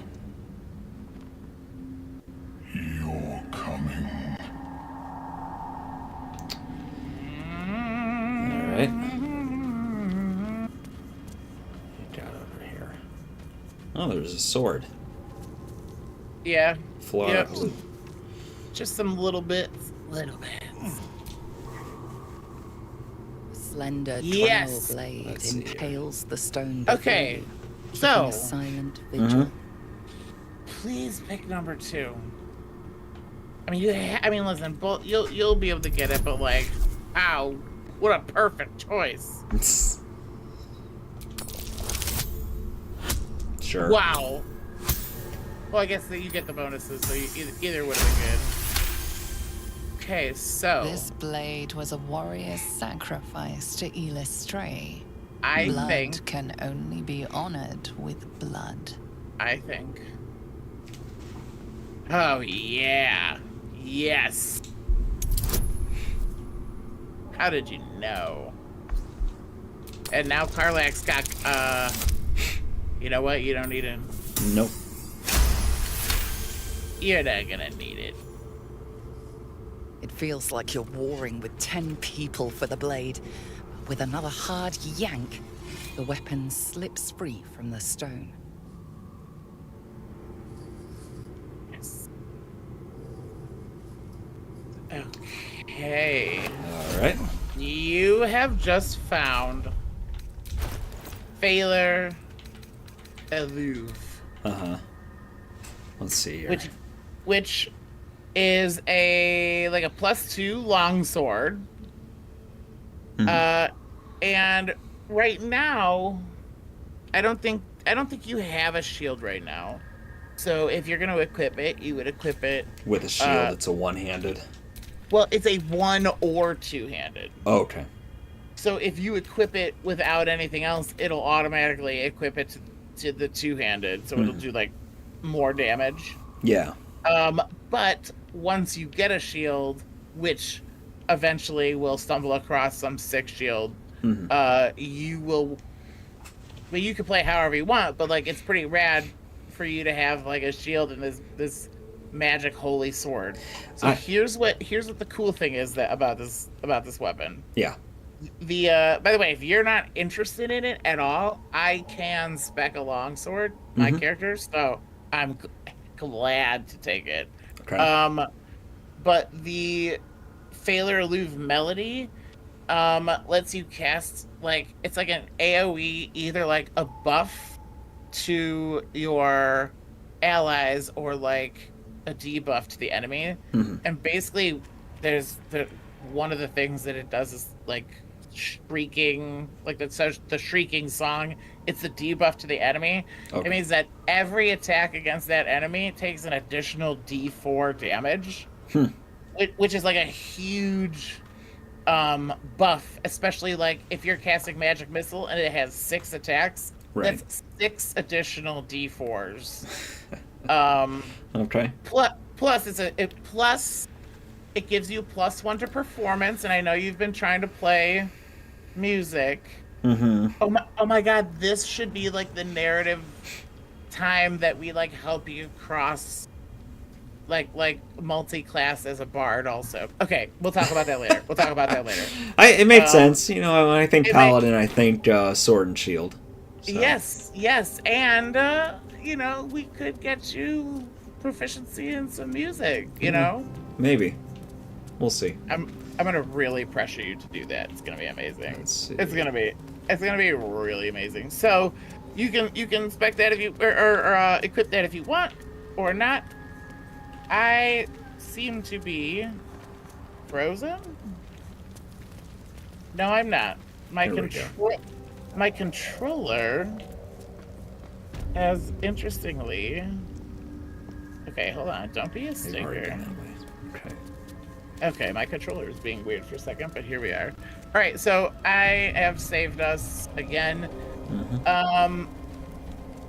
You're coming. All right. Get over here. Oh, there's a sword. Yeah. Yep. Just some little bits. Little bits. Slender yes. blade impales the stone. Okay. So. Silent vigil. Please pick number 2. I mean, listen. You'll be able to get it, but like, ow, what a perfect choice. Sure. Wow. Well, I guess that you get the bonuses, so either would have been good. Okay, so... This blade was a warrior's sacrifice to Illustray. Blood can only be honored with blood. I think. Oh, yeah. Yes. How did you know? And now Karlach's got, you know what? You don't need him. Nope. You're not gonna need it. It feels like you're warring with 10 people for the blade. With another hard yank, the weapon slips free from the stone. Yes. Okay. All right. You have just found Failure Aloof. Let's see here. Which is a +2 longsword. And right now, I don't think you have a shield right now. So if you're gonna equip it, you would equip it With a shield, it's a one-handed. Well, it's a one or two-handed. Oh, okay. So if you equip it without anything else, it'll automatically equip it to the two-handed, so it'll do like more damage. Yeah. But once you get a shield, which eventually will stumble across some sick shield, you will. Well, you can play however you want, but like it's pretty rad for you to have like a shield and this magic holy sword. So here's what the cool thing is that about this weapon. Yeah. By the way, if you're not interested in it at all, I can spec a longsword, my character, so I'm glad to take it. Okay. But the Failure Aloof melody lets you cast it's like an AoE, either like a buff to your allies or like a debuff to the enemy. And basically there's one of the things that it does is like shrieking, like the shrieking song. It's a debuff to the enemy. It means that every attack against that enemy takes an additional D4 damage, which is like a huge buff, especially like if you're casting magic missile and it has 6 attacks. Right. That's 6 additional D4s. Okay. Plus it gives you +1 to performance, and I know you've been trying to play music. Oh my god, this should be like the narrative time that we like help you cross like multi-class as a bard also. Okay, we'll talk about that later. It makes sense. You know, when I think Paladin, I think Sword and Shield. So. Yes, and you know, we could get you proficiency in some music, you know? Maybe. We'll see. I'm gonna really pressure you to do that. It's gonna be amazing. It's gonna be really amazing. So you can spec that if you or equip that if you want or not. I seem to be frozen. No, I'm not. My controller has interestingly. Okay, hold on. Don't be a stinker. Okay, my controller is being weird for a second, but here we are. All right, so I have saved us again.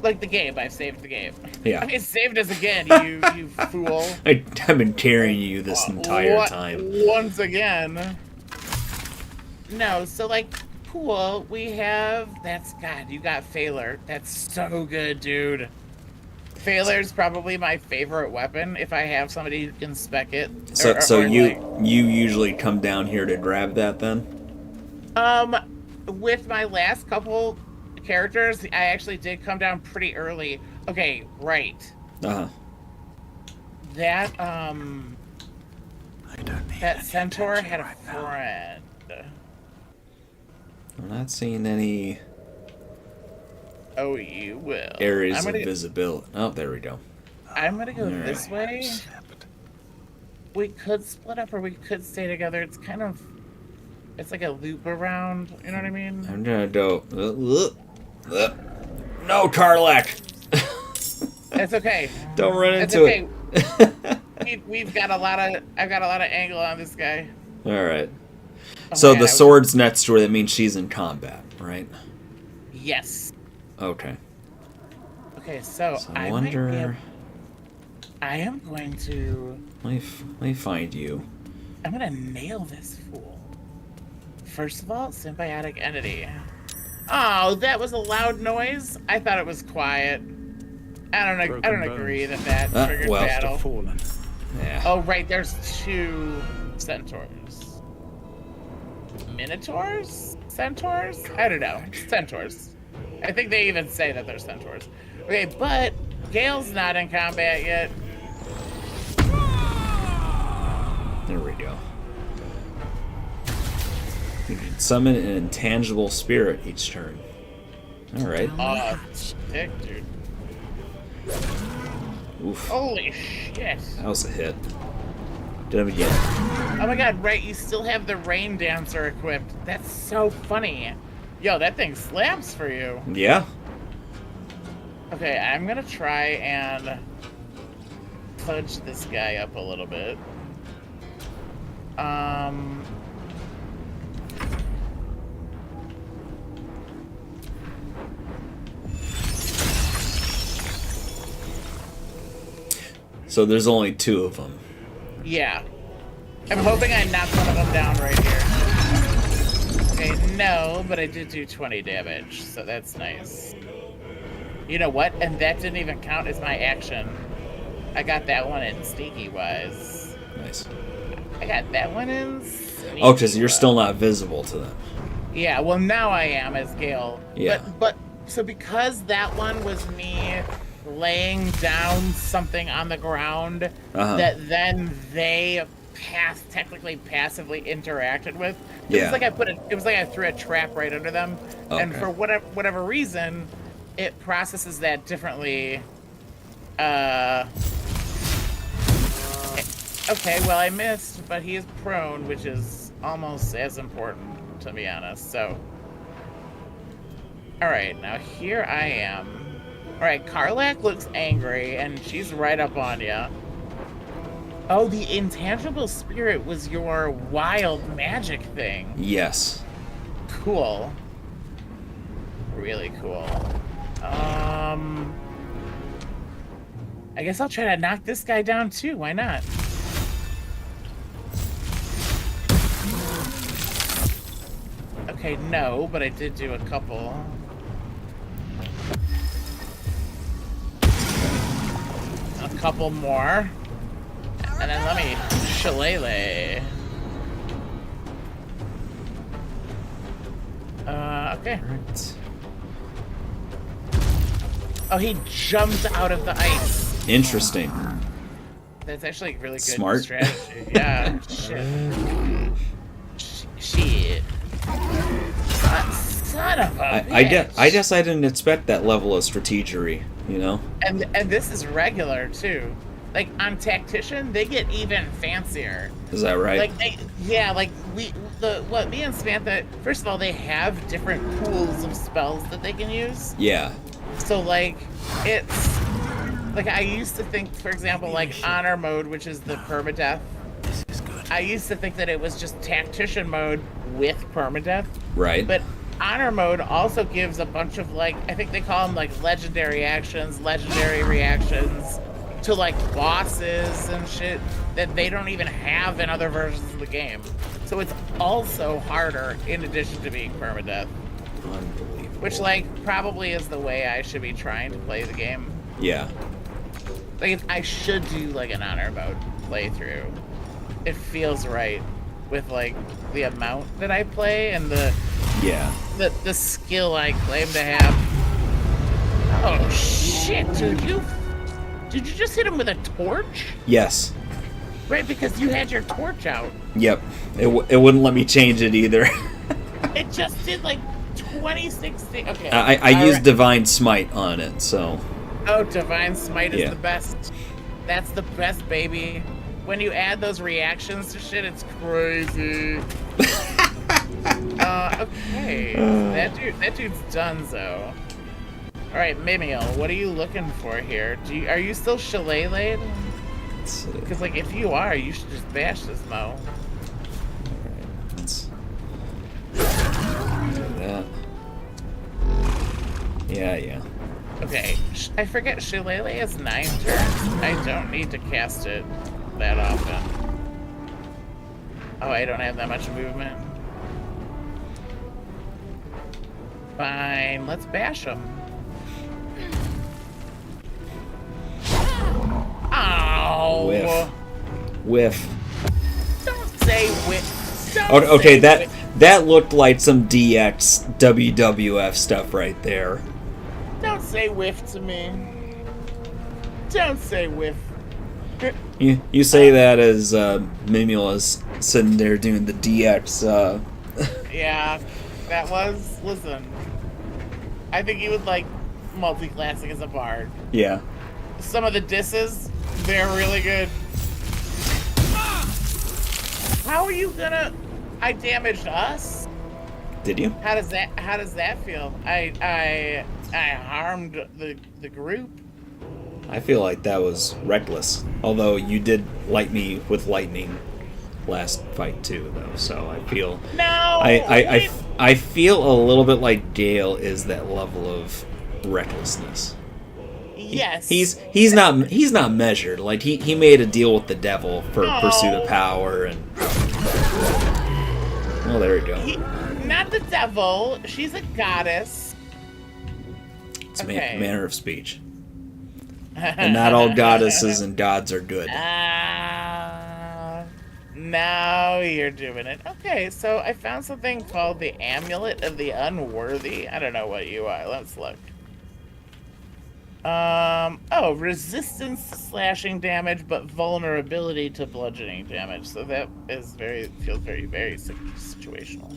Like the game, I've saved the game. Yeah. I mean, saved us again, you fool. I've been carrying you this entire time. Once again. No, so like, cool. We have. God, you got Failure. That's so good, dude. Failure's probably my favorite weapon if I have somebody who can spec it. So you usually come down here to grab that then? With my last couple characters, I actually did come down pretty early. Okay, right. That that centaur had a friend. I'm not seeing any. Oh, you will. Areas of visibility. Oh, there we go. I'm gonna go this way. We could split up or we could stay together. It's kind of... It's like a loop around. You know what I mean? I'm gonna go... No, Karlach! It's okay. Don't run into it. We've got a lot of... I've got a lot of angle on this guy. Alright. So the sword's next to her, that means she's in combat, right? Yes. Okay. Okay, so I wonder... I am going to... Let me find you. I'm gonna nail this fool. First of all, symbiotic entity. Oh, that was a loud noise? I thought it was quiet. I don't agree that triggered battle. Fallen. Yeah. Oh, right, there's 2 centaurs. Minotaurs? Centaurs? I don't know. Centaurs. I think they even say that they're centaurs. Okay, but Gale's not in combat yet. There we go. You can summon an intangible spirit each turn. Alright. Oh, sick, dude. Oof. Holy shit. That was a hit. Did him again. Oh my god, right, you still have the Rain Dancer equipped. That's so funny. Yo, that thing slaps for you. Yeah. Okay, I'm gonna try and fudge this guy up a little bit. So there's only 2 of them. Yeah. I'm hoping I knock one of them down right here. Okay, no, but I did do 20 damage, so that's nice. You know what? And that didn't even count as my action. I got that one in sneaky-wise. Nice. I got that one in sneaky-wise. Oh, because you're still not visible to them. Yeah, well, now I am as Gale. Yeah. But so because that one was me laying down something on the ground that then they technically passively interacted with. It was like I threw a trap right under them, and for whatever reason, it processes that differently. Okay, well I missed, but he is prone, which is almost as important, to be honest. So, all right, now here I am. All right, Karlak looks angry, and she's right up on you. Oh, the intangible spirit was your wild magic thing. Yes. Cool. Really cool. I guess I'll try to knock this guy down too. Why not? Okay, no, but I did do a couple. A couple more. And then let me shillelagh. Okay. Oh, he jumped out of the ice. Interesting. That's actually a really good Smart. strategy. Yeah. Shit. Shit. Son of a bitch. I guess I didn't expect that level of strategery, you know? And this is regular too. Like on Tactician, they get even fancier. Is that right? Like me and Samantha, first of all, they have different pools of spells that they can use. Yeah. So like it's like I used to think, for example, like honor mode, which is the permadeath. I used to think that it was just Tactician mode with permadeath. Right. But honor mode also gives a bunch of like, I think they call them like legendary actions, legendary reactions to like bosses and shit that they don't even have in other versions of the game. So it's also harder in addition to being permadeath. Unbelievable. Which like probably is the way I should be trying to play the game. Yeah. Like I should do like an honor mode playthrough. It feels right with like the amount that I play and the skill I claim to have. Oh shit, dude, did you just hit him with a torch? Yes. Right, because you had your torch out. Yep. It wouldn't let me change it either. It just did like 26 things. Okay. I used Divine Smite on it, so. Oh, Divine Smite is the best. That's the best, baby. When you add those reactions to shit, it's crazy. Okay. That dude's donezo. Alright, Mimiel, what are you looking for here? Are you still shillelagh'd? Because, like, if you are, you should just bash this Mo. Alright, let's do that. Yeah. Okay, I forget, shillelagh has 9 turns. I don't need to cast it that often. Oh, I don't have that much movement. Fine, let's bash them. Ow! Whiff. Don't say whiff. Okay, that looked like some DX WWF stuff right there. Don't say whiff to me. Don't say whiff. You say that as Mimula's sitting there doing the DX. Yeah, that was. Listen, I think you would like multi-classing as a bard. Yeah. Some of the disses, they're really good. How are you gonna? I damaged us. Did you? How does that feel? I harmed the group. I feel like that was reckless. Although you did light me with lightning last fight too, though. So I feel I feel a little bit like Gale is that level of recklessness. Yes. He's not measured. Like he made a deal with the devil for pursuit of power and. Well, there we go. Not the devil. She's a goddess. It's manner of speech. And not all goddesses and gods are good. Now you're doing it. Okay, so I found something called the Amulet of the Unworthy. I don't know what you are. Let's look. Resistance to slashing damage, but vulnerability to bludgeoning damage. So that is feels very, very situational.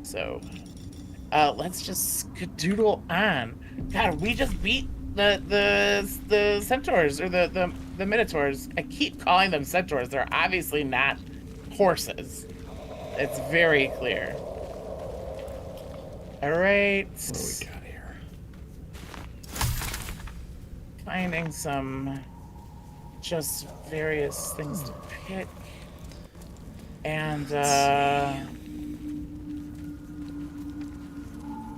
So, let's just skedoodle on. God, we just beat the centaurs or the minotaurs. I keep calling them centaurs. They're obviously not horses. It's very clear. All right. What do we got here? Finding some just various things to pick. And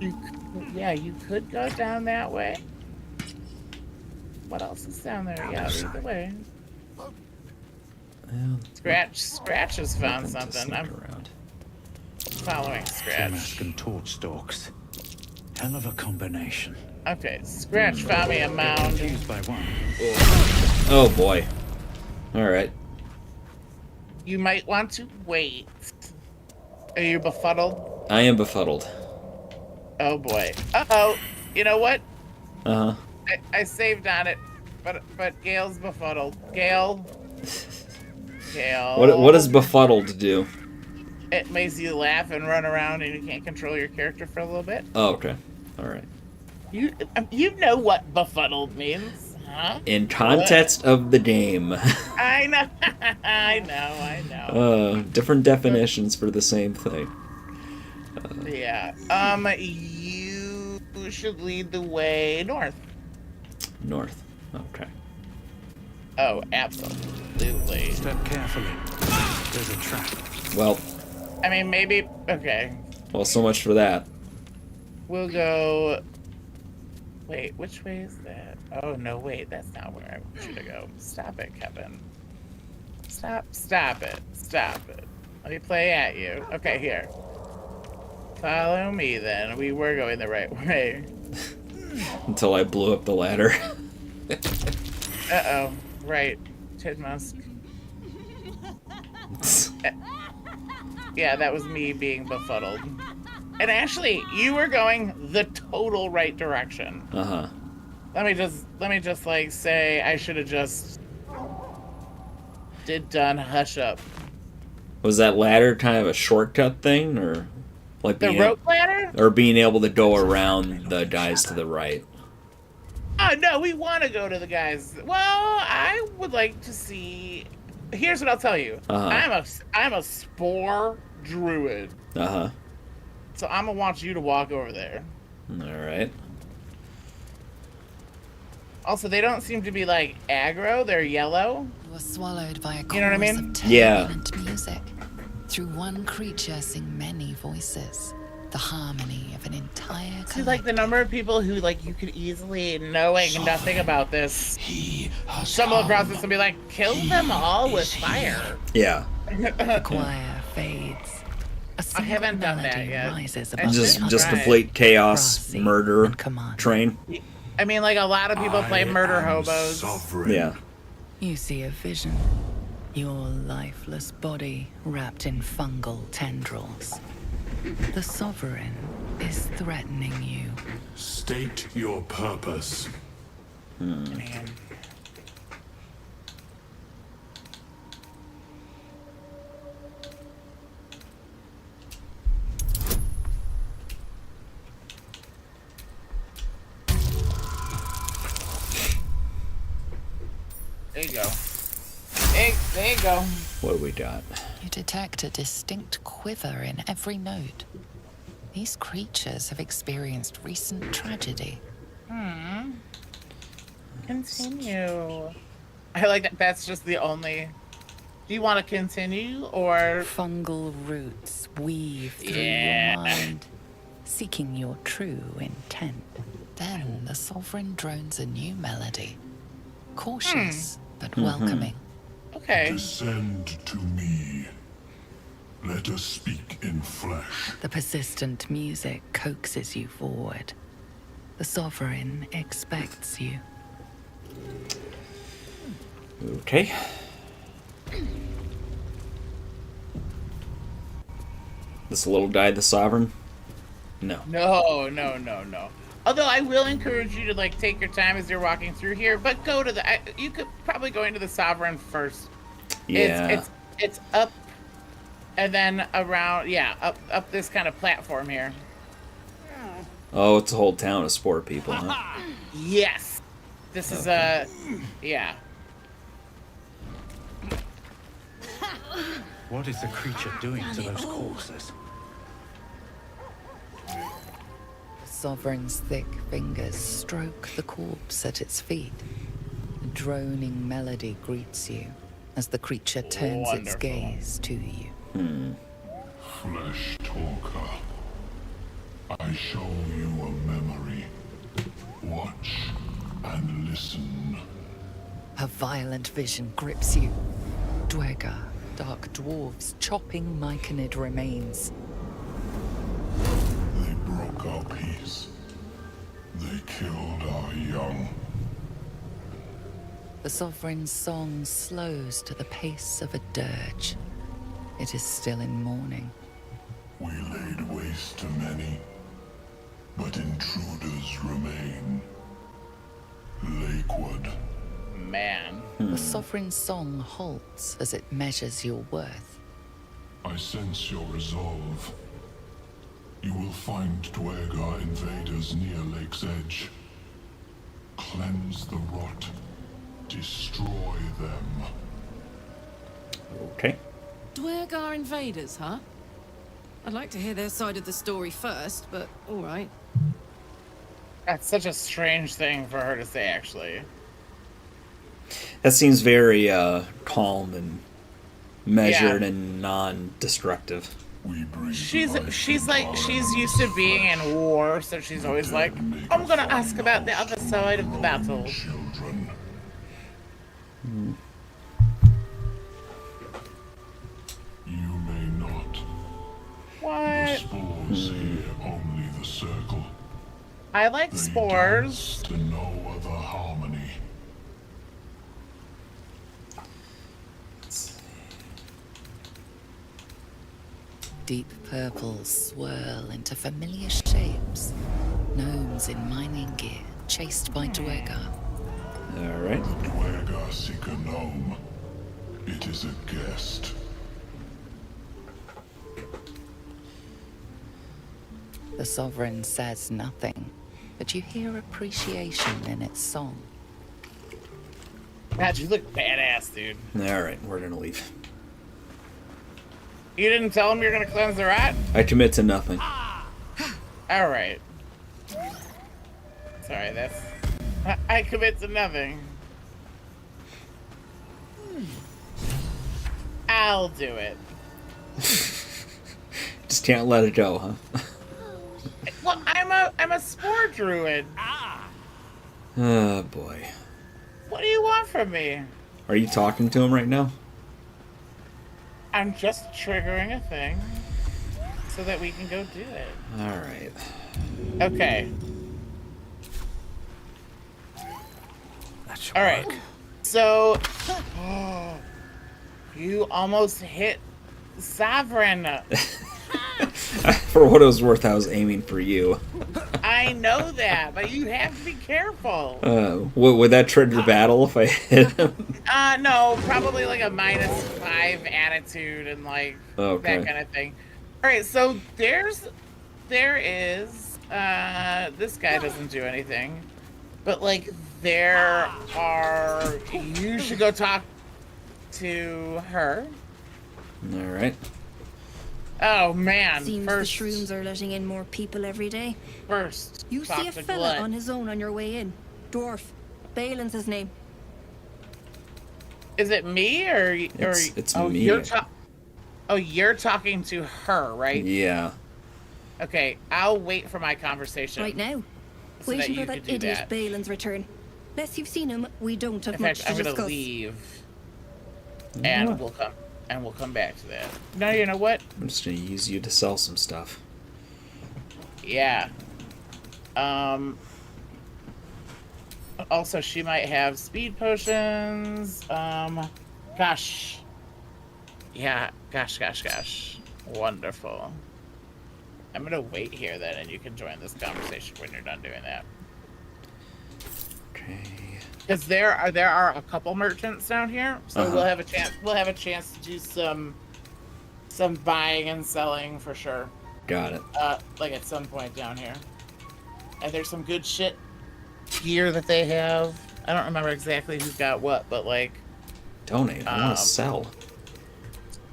you could go down that way. What else is down there? Yeah, either way. Well, Scratch has found something. I'm following Scratch. Damask and torch stalks. Hell of a combination. Okay, Scratch found me a mound. By one. Oh boy. Alright. You might want to wait. Are you befuddled? I am befuddled. Oh boy. Uh-oh. You know what? Uh-huh. I saved on it, but Gale's befuddled. Gale. What does befuddled do? It makes you laugh and run around and you can't control your character for a little bit. Oh, okay. Alright. You know what befuddled means, huh? In context of the game. I know. I know. Different definitions for the same thing. Yeah. You should lead the way north. North. Okay. Oh, absolutely. Step carefully. There's a trap. Well. I mean, maybe. Okay. Well, so much for that. We'll go. Wait, which way is that? Oh no, wait, that's not where I want you to go. Stop it, Kevin. Stop it. Let me play at you. Okay, here. Follow me then. We were going the right way. Until I blew up the ladder. Uh-oh. Right. Titmusk. Yeah, that was me being befuddled. And actually, you were going the total right direction. Uh-huh. Let me just like say I should have just done hush up. Was that ladder kind of a shortcut thing, or like the rope ladder? Or being able to go around the guys to the right? Oh no, we want to go to the guys. Well, I would like to see. Here's what I'll tell you. Uh-huh. I'm a spore druid. Uh-huh. So I'm gonna want you to walk over there. All right. Also, they don't seem to be like aggro. They're yellow. You were swallowed by a chorus You know what I mean? of Yeah. turbulent music. Through one creature sing many voices. The harmony of an entire collective. See, like the number of people who like you could easily, knowing nothing about this, stumble across this and be like, kill them all with fire. Yeah. The choir fades. A haven't done that melody yet. rises I above should the Just try. complete chaos, Brassy murder and commanding. train. I mean, like a lot of people play murder hobos. Sovereign. Yeah. You see a vision. Your lifeless body wrapped in fungal tendrils. The Sovereign is threatening you. State your purpose. Man. There you go. There you go. What do we got? You detect a distinct quiver in every note. These creatures have experienced recent tragedy. Continue. I like that. That's just the only. Do you want to continue or? Fungal roots weave through Yeah. your mind, seeking your true intent. Then the Sovereign drones a new melody. Cautious, but welcoming. Okay. Descend to me. Let us speak in flesh. The persistent music coaxes you forward. The Sovereign expects you. Okay. This little guy, the Sovereign? No. No. Although I will encourage you to like take your time as you're walking through here, but go to the. You could probably go into the Sovereign first. Yeah. It's up, and then around. Yeah, up this kind of platform here. Oh, it's a whole town of spore people, huh? Yes, this is yeah. What is the creature doing to those corpses? The Sovereign's thick fingers stroke the corpse at its feet. A droning melody greets you as the creature turns its Wonderful. gaze to you. Flesh talker. I show you a memory. Watch and listen. A violent vision grips you. Dwergar, dark dwarves chopping myconid remains. They broke our peace. They killed our young. The Sovereign's song slows to the pace of a dirge. It is still in mourning. We laid waste to many, but intruders remain. Lakewood. Man. The Sovereign's song halts as it measures your worth. I sense your resolve. You will find Dwergar invaders near Lake's Edge. Cleanse the rot. Destroy them. Okay. Dwergar invaders, huh? I'd like to hear their side of the story first, but all right. That's such a strange thing for her to say, actually. That seems very calm and measured Yeah. and non-destructive. We breathe She's life like into she's our used to being flesh. in war, so she's always The like, dead make I'm a gonna fine ask about the house other side of the for battle. growing Children. You may not. The What? spores hear only the circle. I like They spores. dance to no other harmony. Deep purples swirl into familiar shapes. Gnomes in mining gear, chased by Dwergar. All right. The Dwergar seek a gnome. It is a guest. The Sovereign says nothing, but you hear appreciation in its song. God, you look badass, dude. All right, we're gonna leave. You didn't tell him you're gonna cleanse the rat? I commit to nothing. All right. Sorry, that's. I commit to nothing. I'll do it. Just can't let it go, huh? Well, I'm a spore druid. Oh boy. What do you want from me? Are you talking to him right now? I'm just triggering a thing. so that we can go do it. All right. Okay. That should All work. right. So, you almost hit Sovereign. For what it was worth, I was aiming for you. I know that, but you have to be careful. Would that trigger battle if I hit him? No, probably like a -5 attitude and like Okay. that kind of thing. All right, so there is this guy doesn't do anything, but like there are. You should go talk to her. All right. Oh man! Seems first, the shrooms are letting in more people every day. First, You talk see a to fella Glut. on his own on your way in. Dwarf. Balin's his name. Is it me or It's oh, me. You're talking to her, right? Yeah. Okay, I'll wait for my conversation. Right now. So that Waiting you for could that do idiot that. Balin's return. Unless you've seen him, we don't have In much fact, I'm to gonna discuss. leave, and we'll come back to that. No, you know what? I'm just gonna use you to sell some stuff. Yeah. Also, she might have speed potions. Gosh. Yeah. Gosh. Wonderful. I'm gonna wait here then, and you can join this conversation when you're done doing that. Okay. Because there are a couple merchants down here, so we'll have a chance. We'll have a chance to do some buying and selling for sure. Got it. Like at some point down here. And there's some good shit gear that they have. I don't remember exactly who's got what, but like. Donate. I want to sell.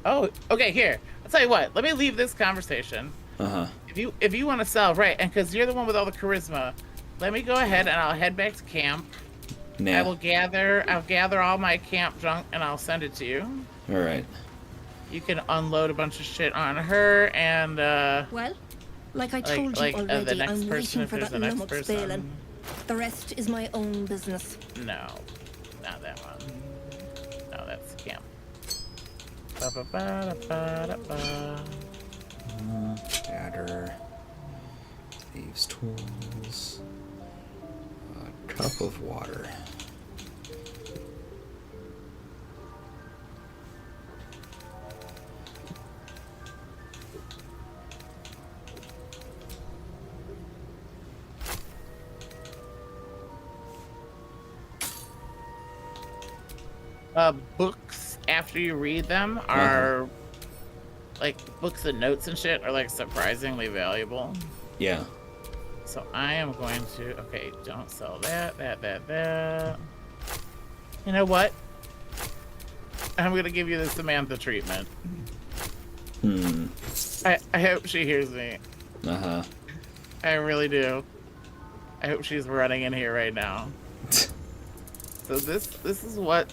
Oh, okay. Here, I'll tell you what. Let me leave this conversation. If you want to sell, right? And because you're the one with all the charisma, let me go ahead and I'll head back to camp. Nah. I'll gather all my camp junk and I'll send it to you. All right. You can unload a bunch of shit on her and Well, like I told you already, the next I'm person waiting if for there's that the next Lummox person. Balin. The rest is my own business. No, not that one. No, that's camp. Ba-ba-ba-da-ba-da-ba. Adder. Thieves' tools. A cup of water. Books after you read them are like books and notes and shit are like surprisingly valuable. Yeah. So I am going to don't sell that. You know what? I'm gonna give you the Samantha treatment. I hope she hears me. I really do. I hope she's running in here right now. So this is what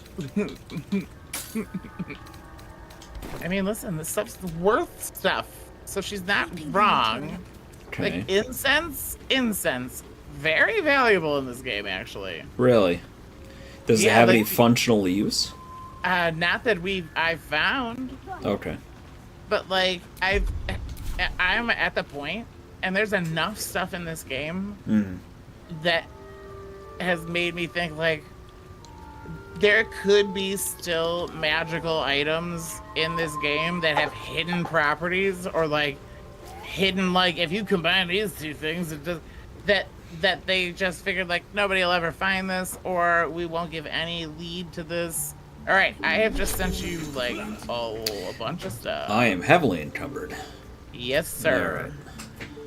I mean, listen, this stuff's worth stuff. So she's not wrong. Okay. Like incense, very valuable in this game actually. Really? Does it have any functional use? Not that I've found. Okay. But like I'm at the point and there's enough stuff in this game that has made me think like there could be still magical items in this game that have hidden properties or like hidden, like if you combine these two things, it does that they just figured like nobody will ever find this or we won't give any lead to this. All right, I have just sent you like a bunch of stuff. I am heavily encumbered. Yes, sir.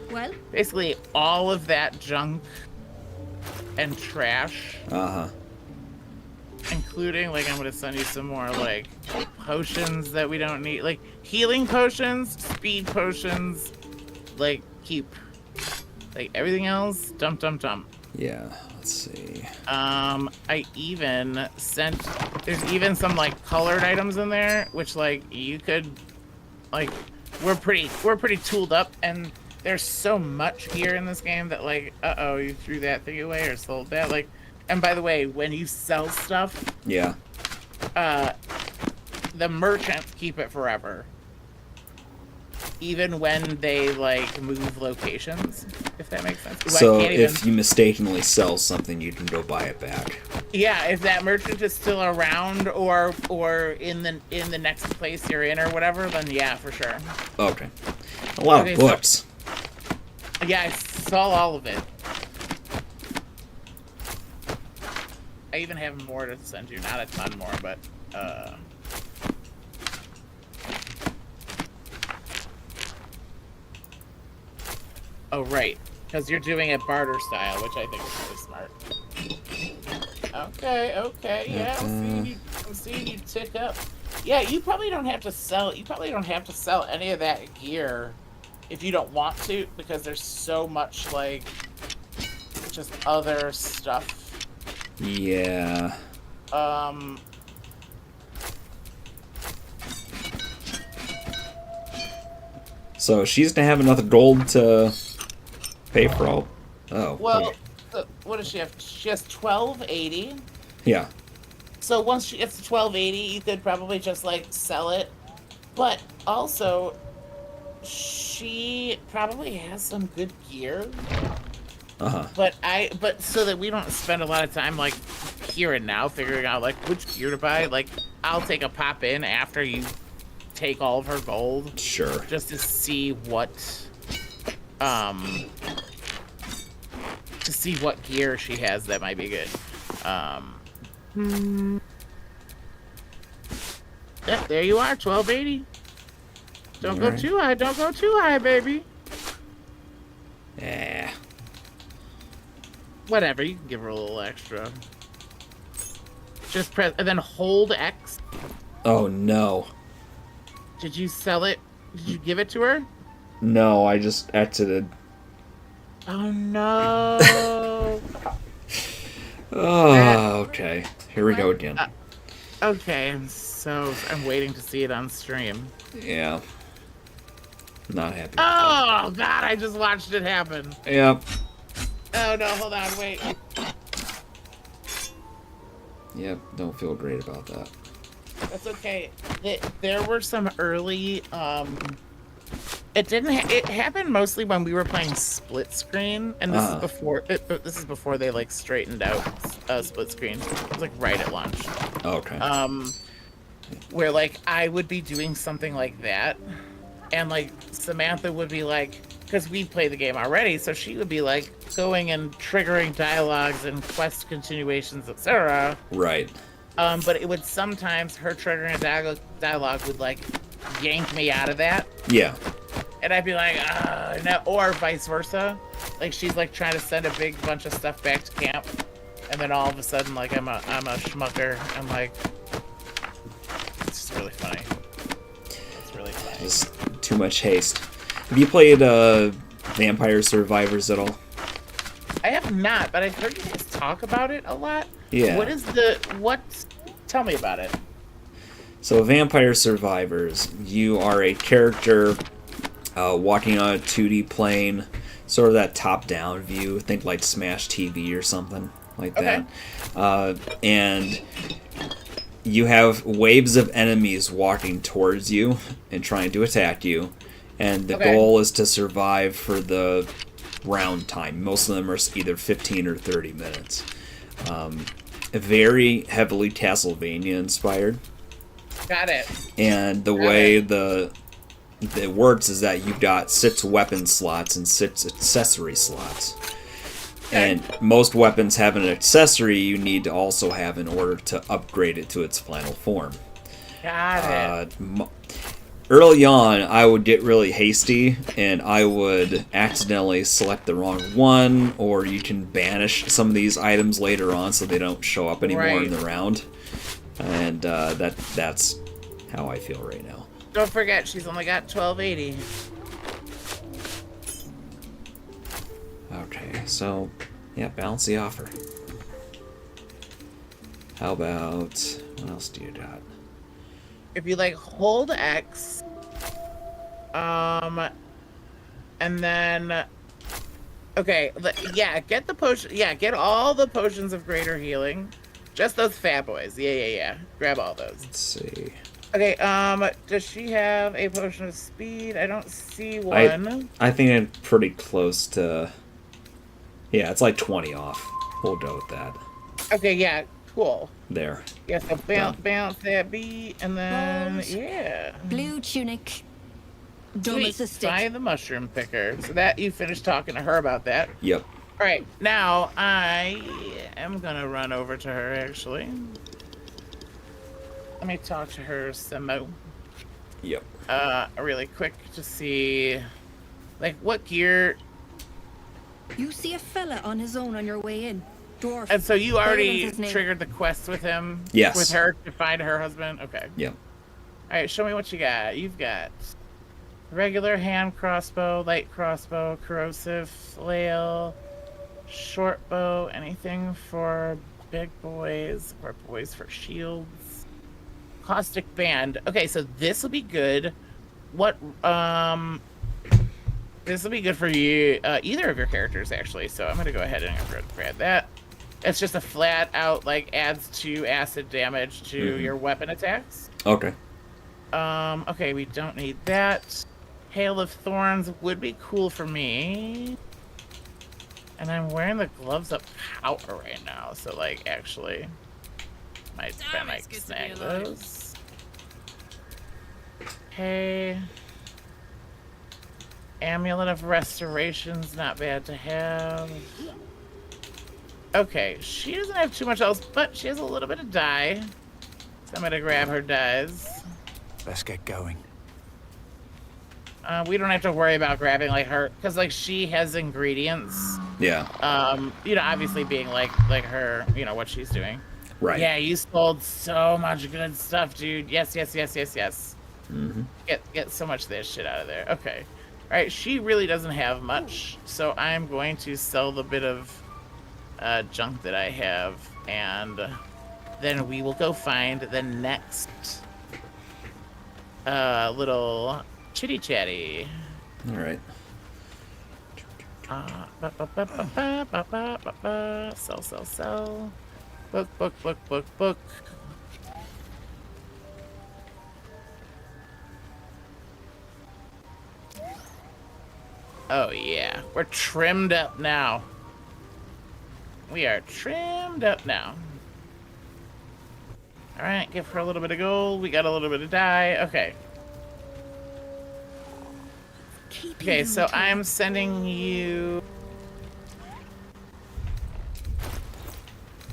Right. Well, basically all of that junk and trash. Including, like, I'm gonna send you some more, like, potions that we don't need. Like, healing potions, speed potions, like, keep. Like, everything else, dump. Yeah, let's see. I even sent, there's even some, like, colored items in there, which, like, you could, like, we're pretty tooled up, and there's so much here in this game that, like, uh-oh, you threw that thing away or sold that, like. And by the way, when you sell stuff, yeah, the merchants keep it forever. even when they like move locations, if that makes sense. So if you mistakenly sell something, you can go buy it back. Yeah, if that merchant is still around or in the next place you're in or whatever, then yeah, for sure. Okay. A lot of books. So, yeah, I saw all of it. I even have more to send you. Not a ton more, but oh, right. Because you're doing it barter style, which I think is really smart. Okay, yeah, I'm seeing you tick up. Yeah, you probably don't have to sell any of that gear if you don't want to, because there's so much, like, just other stuff. Yeah. So she's gonna have enough gold to pay for all. Oh. Well, what does she have? She has 1280. Yeah. So once she gets to 1280, you could probably just like sell it. But also, she probably has some good gear. But so that we don't spend a lot of time like here and now figuring out like which gear to buy. Like I'll take a pop in after you take all of her gold. Sure. Just to see what gear she has that might be good. Yeah, there you are, 1280. Don't go too high. Don't go too high, baby. Yeah. Whatever, you can give her a little extra. Just press and then hold X. Oh no. Did you sell it? Did you give it to her? No, I just exited. Oh no. Oh, okay. Here we go again. Okay, so I'm waiting to see it on stream. Yeah. Not happy. Oh god, I just watched it happen. Yep. Oh no, hold on, wait. Yep, don't feel great about that. That's okay. There were some early it happened mostly when we were playing split screen, and this is before this is before they like straightened out split screen. It was like right at launch. Okay. Where like I would be doing something like that, and like Samantha would be like, because we play the game already, so she would be like going and triggering dialogues and quest continuations, etc. Right. But it would sometimes her triggering a dialogue would like yank me out of that. Yeah. And I'd be like, no, or vice versa. Like she's like trying to send a big bunch of stuff back to camp, and then all of a sudden, like I'm a schmucker. I'm like, it's just really funny. It's really funny. Just too much haste. Have you played Vampire Survivors at all? I have not, but I've heard you guys talk about it a lot. Yeah. Tell me about it. So Vampire Survivors, you are a character walking on a 2D plane, sort of that top-down view. Think like Smash TV or something like that. And you have waves of enemies walking towards you and trying to attack you. And the goal is to survive for the round time. Most of them are either 15 or 30 minutes. Very heavily Castlevania inspired. Got it. And the way it works is that you've got 6 weapon slots and 6 accessory slots. And most weapons have an accessory you need to also have in order to upgrade it to its final form. Got it. Early on, I would get really hasty, and I would accidentally select the wrong one, or you can banish some of these items later on so they don't show up anymore in the round. And that's how I feel right now. Don't forget, she's only got 1280. Okay, so, yeah, balance the offer. How about, what else do you got? If you like hold X, and then, okay, get the potion, get all the potions of greater healing, just those fat boys, yeah, grab all those. Let's see. Okay, does she have a potion of speed? I don't see one. I think I'm pretty close to... Yeah, it's like 20 off. We'll go with that. Okay, yeah, cool. There. Yeah, so bounce that beat, and then, yeah. Blue tunic. Dumb Sweet, as a stick. find the mushroom picker. So that, you finished talking to her about that. Yep. All right, now I am gonna run over to her, actually. Let me talk to her some more. Yep. Really quick to see, like, what gear. You see a fella on his own on your way in. Dwarf. And so you already Balin's his name. triggered the quest with him? Yes. With her to find her husband? Okay. Yep. All right, show me what you got. You've got regular hand crossbow, light crossbow, corrosive flail, short bow, anything for big boys, or boys for shields. Caustic band. Okay, so this will be good. What, this will be good for you, either of your characters, actually. So I'm gonna go ahead and grab that. It's just a flat out, like, adds 2 acid damage to your weapon attacks. Okay. Okay, we don't need that. Hail of Thorns would be cool for me. And I'm wearing the gloves of power right now, so, like, actually, might snag those. Okay. Amulet of Restoration's not bad to have. Okay, she doesn't have too much else, but she has a little bit of dye. So I'm gonna grab her dyes. Let's get going. We don't have to worry about grabbing, like, her, because, like, she has ingredients. Yeah. You know, obviously being like her, you know, what she's doing. Right. Yeah, you sold so much good stuff, dude. Yes. Mm-hmm. Get so much of this shit out of there. Okay. All right, she really doesn't have much, so I'm going to sell the bit of junk that I have, and then we will go find the next little chitty chatty. All right. Sell. Book. Oh yeah, we're trimmed up now. We are trimmed up now. All right, give her a little bit of gold. We got a little bit of dye. Okay. Okay, so I'm sending you.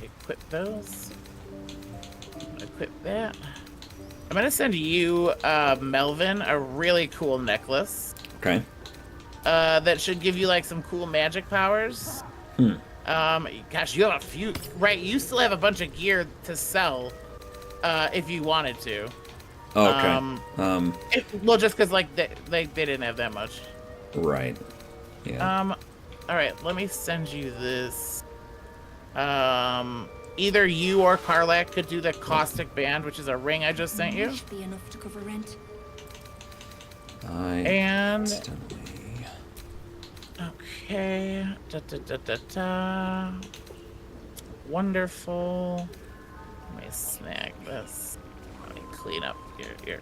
Equip those. Equip that. I'm gonna send you, Melvin, a really cool necklace. Okay. That should give you, like, some cool magic powers. Gosh, you have a few, right? You still have a bunch of gear to sell, if you wanted to. Okay. Well, just because, like, they didn't have that much. Right. Yeah. All right, let me send you this. Either you or Karlak could do the caustic band, which is a ring I just sent you. Be enough to cover rent. Okay. Wonderful. Let me snag this. Let me clean up your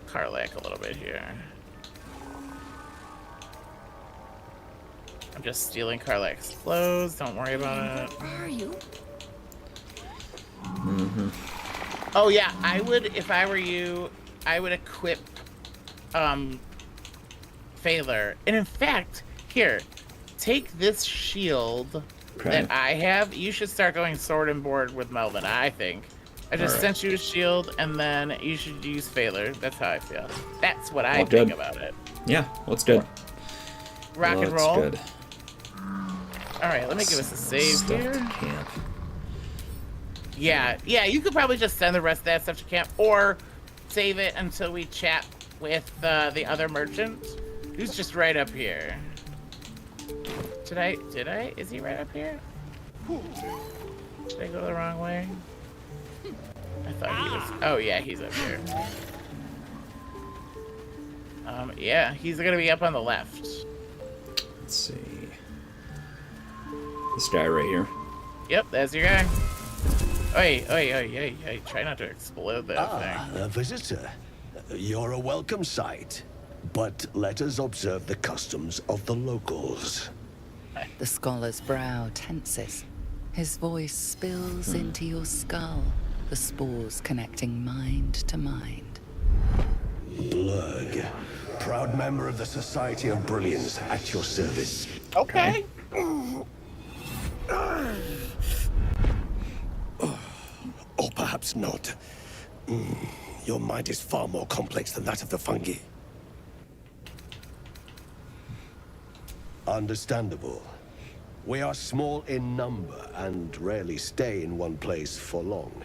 Karlak a little bit here. I'm just stealing Karlak's clothes. Don't worry about it. Where are you? Oh yeah, I would, if I were you, I would equip Phaler. And in fact, here, take this shield that I have. You should start going sword and board with Melvin, I think. I just sent you a shield, and then you should use Phaler. That's how I feel. That's what I think about it. Yeah, that's good. Rock and roll. Good. All right, let me give us a save here. Camp. Yeah, you could probably just send the rest of that stuff to camp, or save it until we chat with the other merchant, who's just right up here. Did I? Is he right up here? Did I go the wrong way? I thought he was. Oh yeah, he's up here. Yeah, he's gonna be up on the left. Let's see. This guy right here. Yep, that's your guy. Hey, try not to explode that thing. A visitor. You're a welcome sight. But let us observe the customs of the locals. The scholar's brow tenses. His voice spills into your skull, the spores connecting mind to mind. Blurg, proud member of the Society of Brilliance, at your service. Okay. Or perhaps not. Your mind is far more complex than that of the fungi. Understandable. We are small in number and rarely stay in one place for long.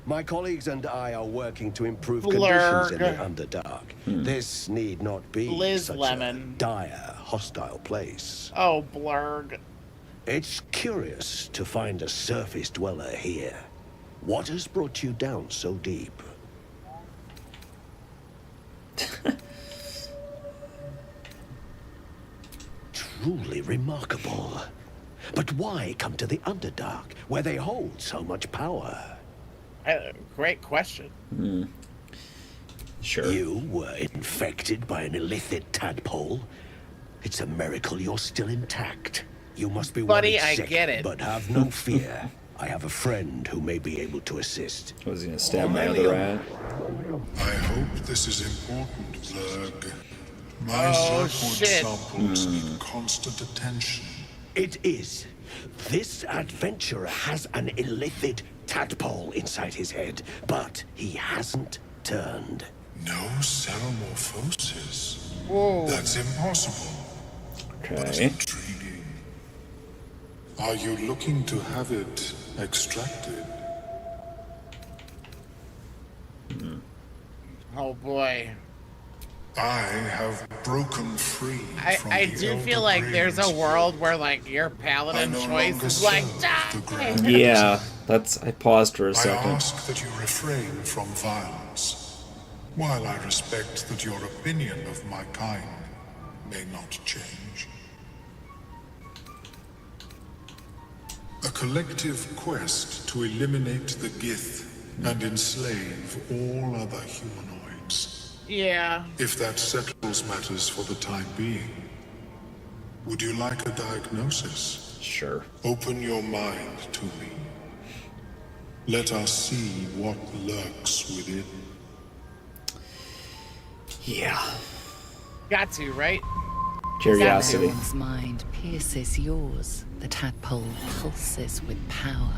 My colleagues and I are working to improve conditions in the Underdark. This need not be such a dire, hostile place. Oh, Blurg. It's curious to find a surface dweller here. What has brought you down so deep? Truly remarkable. But why come to the Underdark, where they hold so much power? Great question. Sure. You were infected by an illithid tadpole? It's a miracle you're still intact. You must be Buddy, worried I sick, get it. but have no fear. I have a friend who may be able to assist. Was he gonna stab my other rat? I hope this is important, Zerg. My Zergwood samples need constant attention. It is. This adventurer has an illithid tadpole inside his head, but he hasn't turned. No ceremorphosis. Whoa. That's impossible. But Okay. intriguing. Are you looking to have it extracted? Oh boy. I have broken free from I the do Elder feel like there's a Graves. world where like your paladin I no choice longer is like serve the die. Grand Yeah, I paused for a I second. ask that you refrain from violence, while I respect that your opinion of my kind may not change. A collective quest to eliminate the Gith and enslave all other humanoids. Yeah. If that settles matters for the time being, would you like a diagnosis? Sure. Open your mind to me. Let us see what lurks within. Yeah. Got to, right? Curiosity. Everyone's mind pierces yours. The tadpole pulses with power.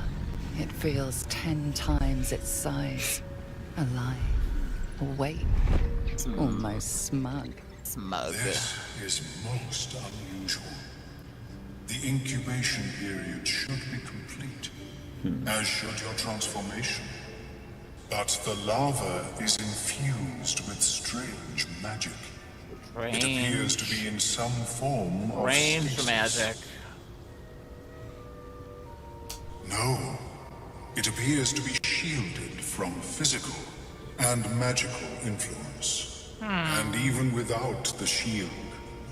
It feels 10 times its size. Alive. Awake. Almost smug. This is most unusual. The incubation period should be complete, as should your transformation. But the larva is infused with strange magic. It appears to be in some form of Range stasis. magic. No, it appears to be shielded from physical and magical influence. And even without the shield,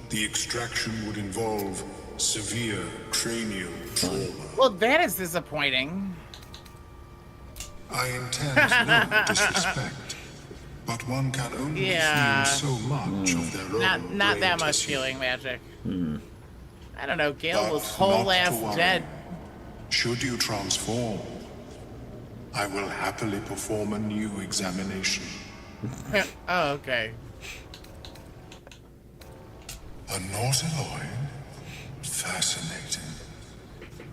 the extraction would involve severe cranial trauma. Well, that is disappointing. I intend no disrespect, but one can only feel so much of their own Not that brain much tissue. healing magic. I don't know. Gale But was whole not to ass worry. dead. Should you transform, I will happily perform a new examination. Oh, okay. A Nautiloid? Fascinating.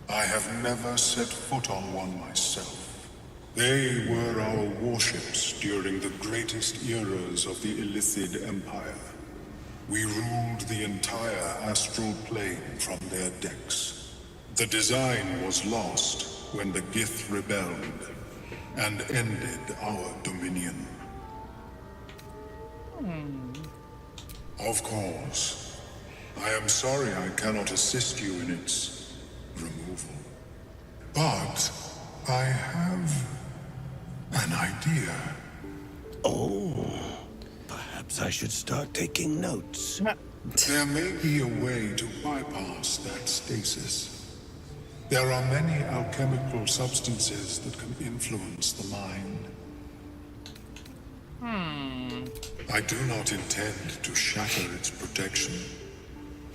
I have never set foot on one myself. They were our warships during the greatest eras of the Illithid Empire. We ruled the entire astral plane from their decks. The design was lost when the Gith rebelled and ended our dominion. Of course. I am sorry I cannot assist you in its removal. But I have an idea. Oh, perhaps I should start taking notes. There may be a way to bypass that stasis. There are many alchemical substances that can influence the mind. I do not intend to shatter its protection.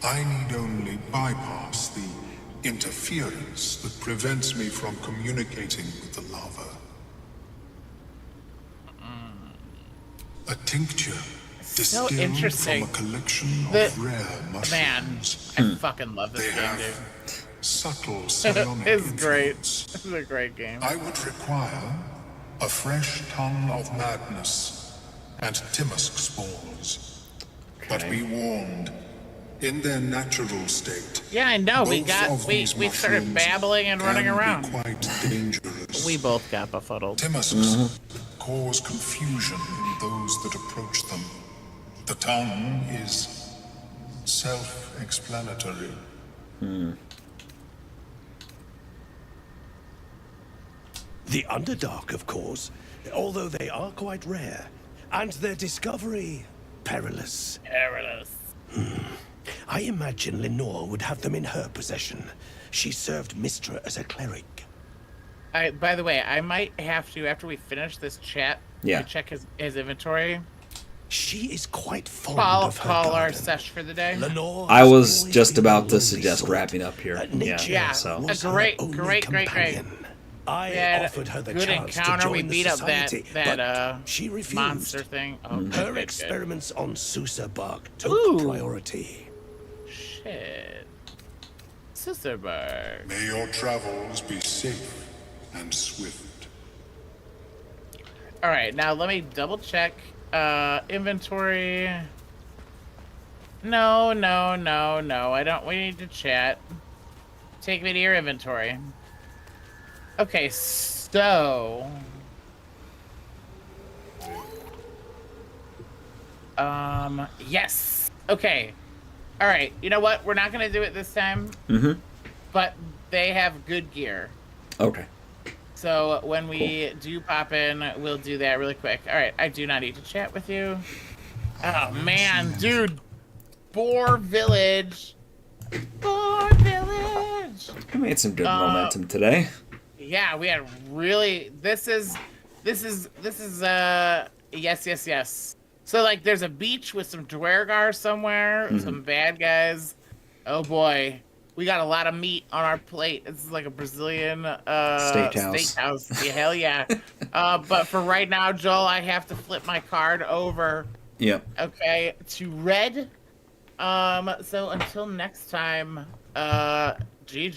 I need only bypass the interference that prevents me from communicating with the lava. A tincture So distilled interesting. from a collection of rare mushrooms. Man, I fucking love this They game, have dude. subtle psionic It's great. influence. This is a great game. I would require a fresh tongue of madness and Timisk spores. But be warned, in their natural state, Yeah, I know. We both of we these started mushrooms babbling and running can be around. quite dangerous. We both got befuddled. Timisks cause confusion in those that approach them. The tongue is self-explanatory. The Underdark, of course, although they are quite rare, and their discovery perilous. Perilous. I imagine Lenore would have them in her possession. She served Mistra as a cleric. By the way, I might have to, after we finish this chat, to check his inventory. She is quite fond of her call our garden. sesh for the day. Lenore I has was always just been about a to lonely suggest sort. wrapping up here. Yeah, So was a her great, only great. companion. I We had offered her the good chance encounter. to We join beat the up society, that but she refused. monster thing. Oh, Her good. experiments on Susa bark took Ooh. priority. Shit. Sisterberg. May your travels be safe and swift. All right, now let me double check inventory. No. I don't. We need to chat. Take me to your inventory. Okay, so yes. Okay. All right. You know what? We're not gonna do it this time. But they have good gear. Okay. So when we do pop in, we'll do that really quick. All right, I do not need to chat with you. Oh man, dude, Boar Village. Boar Village. We made some good momentum today. Yeah, we had really. This is. Yes. So like, there's a beach with some Dwergar somewhere, some bad guys. Oh boy. We got a lot of meat on our plate. This is like a Brazilian steakhouse. Yeah, hell yeah. But for right now, Joel, I have to flip my card over. Yep. Okay, to red. So until next time, GG.